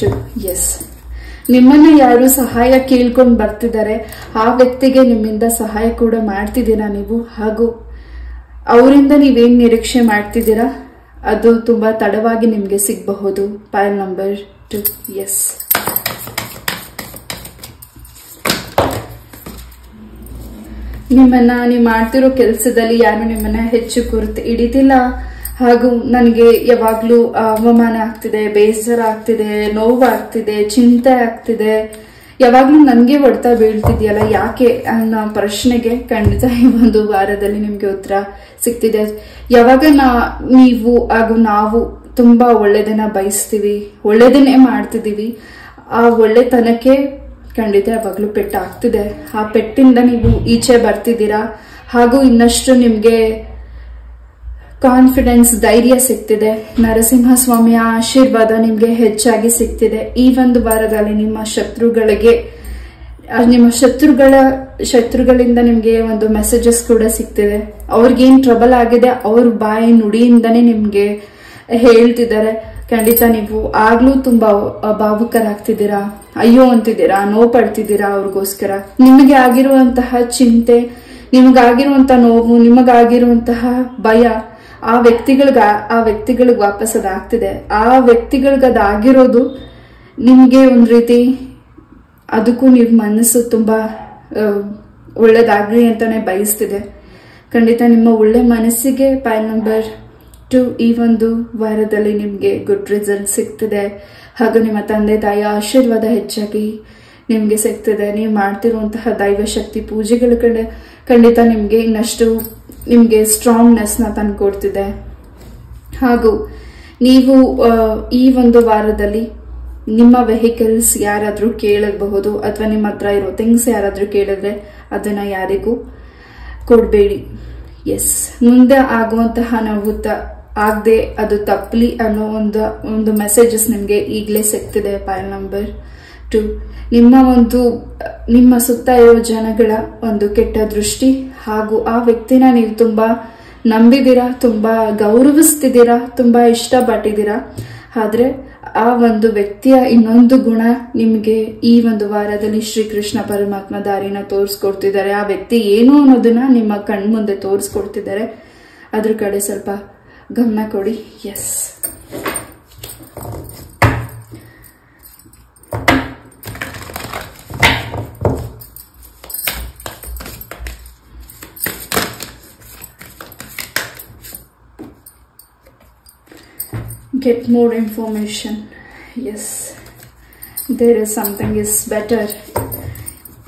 2. ಎಸ್, ನಿಮ್ಮನ್ನ ಯಾರು ಸಹಾಯ ಕೇಳ್ಕೊಂಡು ಬರ್ತಿದ್ದಾರೆ ಆ ವ್ಯಕ್ತಿಗೆ ನಿಮ್ಮಿಂದ ಸಹಾಯ ಕೂಡ ಮಾಡ್ತಿದ್ದೀರಾ ನೀವು. ಹಾಗೂ ಅವರಿಂದ ನೀವೇನ್ ನಿರೀಕ್ಷೆ ಮಾಡ್ತಿದ್ದೀರಾ ಅದು ತುಂಬಾ ತಡವಾಗಿ ನಿಮ್ಗೆ ಸಿಗಬಹುದು. ಪೈಲ್ ನಂಬರ್ 2. ಎಸ್, ನಿಮ್ಮನ್ನ ನೀವು ಮಾಡ್ತಿರೋ ಕೆಲಸದಲ್ಲಿ ಯಾರು ನಿಮ್ಮನ್ನ ಹೆಚ್ಚು ಗುರುತು ಹಿಡಿತಿಲ್ಲ, ಹಾಗೂ ನನಗೆ ಯಾವಾಗ್ಲೂ ಅವಮಾನ ಆಗ್ತಿದೆ, ಬೇಸರ ಆಗ್ತಿದೆ, ನೋವಾಗ್ತಿದೆ, ಚಿಂತೆ ಆಗ್ತಿದೆ, ಯಾವಾಗ್ಲೂ ನನ್ಗೆ ಹೊಡ್ತಾ ಬೀಳ್ತಿದ್ಯಲ್ಲ ಯಾಕೆ ಅನ್ನೋ ಪ್ರಶ್ನೆಗೆ ಖಂಡಿತ ಈ ಒಂದು ವಾರದಲ್ಲಿ ನಿಮ್ಗೆ ಉತ್ತರ ಸಿಗ್ತಿದೆ. ಯಾವಾಗ ನೀವು ಹಾಗೂ ನಾವು ತುಂಬಾ ಒಳ್ಳೆದನ್ನ ಬಯಸ್ತೀವಿ, ಒಳ್ಳೆದನ್ನೇ ಮಾಡ್ತಿದೀವಿ, ಆ ಒಳ್ಳೆತನಕ್ಕೆ ಖಂಡಿತ ಯಾವಾಗ್ಲೂ ಪೆಟ್ಟಾಗ್ತಿದೆ. ಆ ಪೆಟ್ಟಿಂದ ನೀವು ಈಚೆ ಬರ್ತಿದ್ದೀರಾ, ಹಾಗೂ ಇನ್ನಷ್ಟು ನಿಮ್ಗೆ ಕಾನ್ಫಿಡೆನ್ಸ್, ಧೈರ್ಯ ಸಿಗ್ತಿದೆ. ನರಸಿಂಹಸ್ವಾಮಿಯ ಆಶೀರ್ವಾದ ನಿಮ್ಗೆ ಹೆಚ್ಚಾಗಿ ಸಿಗ್ತಿದೆ. ಈ ಒಂದು ವಾರದಲ್ಲಿ ನಿಮ್ಮ ಶತ್ರುಗಳಿಂದ ನಿಮ್ಗೆ ಒಂದು ಮೆಸೇಜಸ್ ಕೂಡ ಸಿಗ್ತಿದೆ. ಅವ್ರಿಗೇನ್ ಟ್ರಬಲ್ ಆಗಿದೆ ಅವ್ರ ಬಾಯಿ ನುಡಿಯಿಂದನೇ ನಿಮ್ಗೆ ಹೇಳ್ತಿದ್ದಾರೆ. ಖಂಡಿತ ನೀವು ಆಗ್ಲೂ ತುಂಬಾ ಭಾವುಕರಾಗ್ತಿದ್ದೀರಾ, ಅಯ್ಯೋ ಅಂತಿದ್ದೀರಾ, ನೋವು ಪಡ್ತಿದ್ದೀರಾ ಅವ್ರಿಗೋಸ್ಕರ. ನಿಮಗೆ ಆಗಿರುವಂತಹ ಚಿಂತೆ, ನಿಮಗಾಗಿರುವಂತಹ ನೋವು, ನಿಮಗಾಗಿರುವಂತಹ ಭಯ ಆ ವ್ಯಕ್ತಿಗಳಿಗೆ ವಾಪಸ್ ಅದಾಗ್ತಿದೆ. ಆ ವ್ಯಕ್ತಿಗಳಿಗೆ ಅದಾಗಿರೋದು ನಿಮ್ಗೆ ಒಂದ್ ರೀತಿ ಅದಕ್ಕೂ ನೀವು ಮನಸ್ಸು ತುಂಬಾ ಒಳ್ಳೇದಾಗ್ಲಿ ಅಂತಾನೆ ಬಯಸ್ತಿದೆ. ಖಂಡಿತ ನಿಮ್ಮ ಒಳ್ಳೆ ಮನಸ್ಸಿಗೆ ಪೈಲ್ ನಂಬರ್ 2 ಈ ಒಂದು ವಾರದಲ್ಲಿ ನಿಮ್ಗೆ ಗುಡ್ ರಿಸಲ್ಟ್ ಸಿಗ್ತಿದೆ. ಹಾಗೂ ನಿಮ್ಮ ತಂದೆ ತಾಯಿಯ ಆಶೀರ್ವಾದ ಹೆಚ್ಚಾಗಿ ನಿಮ್ಗೆ ಸಿಗ್ತಿದೆ. ನೀವು ಮಾಡ್ತಿರುವಂತಹ ದೈವ ಶಕ್ತಿ ಪೂಜೆಗಳು ಖಂಡಿತ ನಿಮ್ಗೆ ಇನ್ನಷ್ಟು ನಿಮ್ಗೆ ಸ್ಟ್ರಾಂಗ್ನೆಸ್ ನ ತಂದ್ಕೊಡ್ತಿದೆ. ಹಾಗೂ ನೀವು ಈ ಒಂದು ವಾರದಲ್ಲಿ ನಿಮ್ಮ ವೆಹಿಕಲ್ಸ್ ಯಾರಾದ್ರೂ ಕೇಳಬಹುದು, ಅಥವಾ ನಿಮ್ಮ ಹತ್ರ ಇರೋ ಥಿಂಗ್ಸ್ ಯಾರಾದ್ರೂ ಕೇಳಿದ್ರೆ ಅದನ್ನ ಯಾರಿಗೂ ಕೊಡ್ಬೇಡಿ. ಎಸ್, ಮುಂದೆ ಆಗುವಂತಹ ಅನಾಹುತ ಆಗದೆ ಅದು ತಪ್ಪಲಿ ಅನ್ನೋ ಒಂದು ಮೆಸೇಜಸ್ ನಿಮ್ಗೆ ಈಗಲೇ ಸಿಗ್ತಿದೆ. ಪೈಲ್ ನಂಬರ್ 2 ನಿಮ್ಮ ಸುತ್ತ ಇರೋ ಜನಗಳ ಒಂದು ಕೆಟ್ಟ ದೃಷ್ಟಿ, ಹಾಗೂ ಆ ವ್ಯಕ್ತಿನ ನೀವು ತುಂಬಾ ನಂಬಿದ್ದೀರಾ, ತುಂಬಾ ಗೌರವಿಸ್ತಿದ್ದೀರಾ, ತುಂಬಾ ಇಷ್ಟಪಟ್ಟಿದ್ದೀರಾ. ಆದ್ರೆ ಆ ಒಂದು ವ್ಯಕ್ತಿಯ ಇನ್ನೊಂದು ಗುಣ ನಿಮ್ಗೆ ಈ ಒಂದು ವಾರದಲ್ಲಿ ಶ್ರೀಕೃಷ್ಣ ಪರಮಾತ್ಮ ದಾರಿನ ತೋರಿಸ್ಕೊಡ್ತಿದ್ದಾರೆ. ಆ ವ್ಯಕ್ತಿ ಏನು ಅನ್ನೋದನ್ನ ನಿಮ್ಮ ಕಣ್ಮುಂದೆ ತೋರಿಸ್ಕೊಡ್ತಿದ್ದಾರೆ. ಅದ್ರ ಕಡೆ ಸ್ವಲ್ಪ ಗಮನ ಕೊಡಿ. Yes, get more information. Yes, there is something is better.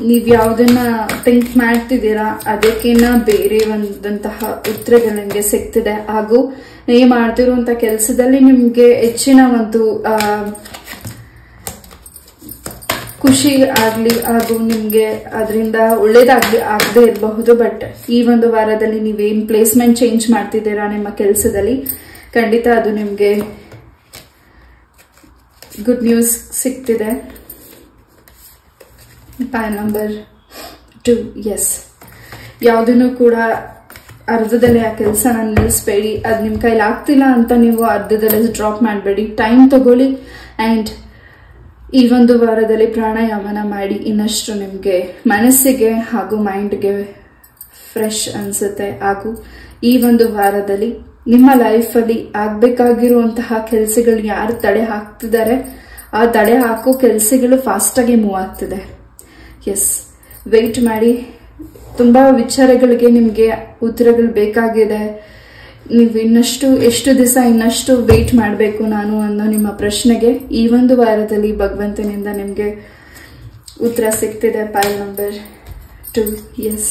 ನೀವ್ ಯಾವ್ದನ್ನ ಥಿಂಕ್ ಮಾಡ್ತಿದ್ದೀರಾ ಅದಕ್ಕಿನ್ನ ಬೇರೆ ಒಂದಂತಹ ಉತ್ತರಗಳು ನಿಮ್ಗೆ ಸಿಗ್ತಿದೆ. ಹಾಗೂ ನೀವು ಮಾಡ್ತಿರುವಂತ ಕೆಲಸದಲ್ಲಿ ನಿಮ್ಗೆ ಹೆಚ್ಚಿನ ಒಂದು ಖುಷಿ ಆಗ್ಲಿ, ಹಾಗೂ ನಿಮ್ಗೆ ಅದರಿಂದ ಒಳ್ಳೇದಾಗ್ಲಿ ಆಗದೆ ಇರಬಹುದು. ಬಟ್ ಈ ಒಂದು ವಾರದಲ್ಲಿ ನೀವೇನ್ ಪ್ಲೇಸ್ಮೆಂಟ್ ಚೇಂಜ್ ಮಾಡ್ತಿದ್ದೀರಾ ನಿಮ್ಮ ಕೆಲಸದಲ್ಲಿ, ಖಂಡಿತ ಅದು ನಿಮ್ಗೆ ಗುಡ್ ನ್ಯೂಸ್ ಸಿಗ್ತಿದೆ. Pile number 2. ಎಸ್, ಯಾವುದನ್ನು ಕೂಡ ಅರ್ಧದಲ್ಲೇ ಆ ಕೆಲಸನ ನಿಲ್ಲಿಸಬೇಡಿ. ಅದು ನಿಮ್ ಕೈಲಿ ಆಗ್ತಿಲ್ಲ ಅಂತ ನೀವು ಅರ್ಧದಲ್ಲೇ ಡ್ರಾಪ್ ಮಾಡಬೇಡಿ. ಟೈಮ್ ತಗೊಳ್ಳಿ ಅಂಡ್ ಈ ಒಂದು ವಾರದಲ್ಲಿ ಪ್ರಾಣಾಯಾಮನ ಮಾಡಿ. ಇನ್ನಷ್ಟು ನಿಮ್ಗೆ ಮನಸ್ಸಿಗೆ ಹಾಗೂ ಮೈಂಡ್ಗೆ ಫ್ರೆಶ್ ಅನ್ಸುತ್ತೆ. ಹಾಗೂ ಈ ಒಂದು ವಾರದಲ್ಲಿ ನಿಮ್ಮ ಲೈಫ್ ಅಲ್ಲಿ ಆಗ್ಬೇಕಾಗಿರುವಂತಹ ಕೆಲಸಗಳು ಯಾರು ತಡೆ ಹಾಕ್ತಿದ್ದಾರೆ ಆ ತಡೆ ಹಾಕೋ ಕೆಲಸಗಳು ಫಾಸ್ಟ್ ಆಗಿ ಮೂವ್ ಆಗ್ತಿದೆ. ಎಸ್, ವೆಯ್ಟ್ ಮಾಡಿ. ತುಂಬಾ ವಿಚಾರಗಳಿಗೆ ನಿಮ್ಗೆ ಉತ್ತರಗಳು ಬೇಕಾಗಿದೆ. ನೀವು ಎಷ್ಟು ದಿವಸ ಇನ್ನಷ್ಟು ವೆಯ್ಟ್ ಮಾಡಬೇಕು ನಾನು ಅನ್ನೋ ನಿಮ್ಮ ಪ್ರಶ್ನೆಗೆ ಈ ಒಂದು ವಾರದಲ್ಲಿ ಭಗವಂತನಿಂದ ನಿಮ್ಗೆ ಉತ್ತರ ಸಿಗ್ತಿದೆ. Pile number 2. ಎಸ್,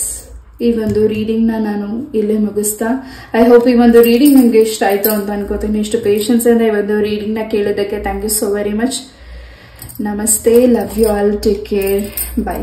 ಈ ಒಂದು ರೀಡಿಂಗ್ ನಾನು ಇಲ್ಲೇ ಮುಗಿಸ್ತಾ. ಐ ಹೋಪ್ ಈ ಒಂದು ರೀಡಿಂಗ್ ನಿಮ್ಗೆ ಇಷ್ಟ ಆಯ್ತು ಅಂತ ಅನ್ಕೋತೀನಿ. ಇಷ್ಟು ಪೇಷನ್ಸ್ ಇಂದ ಈ ಒಂದು ರೀಡಿಂಗ್ ನ ಕೇಳಿದ್ದಕ್ಕೆ thank you so very much. ನಮಸ್ತೆ, love you all, take care, by.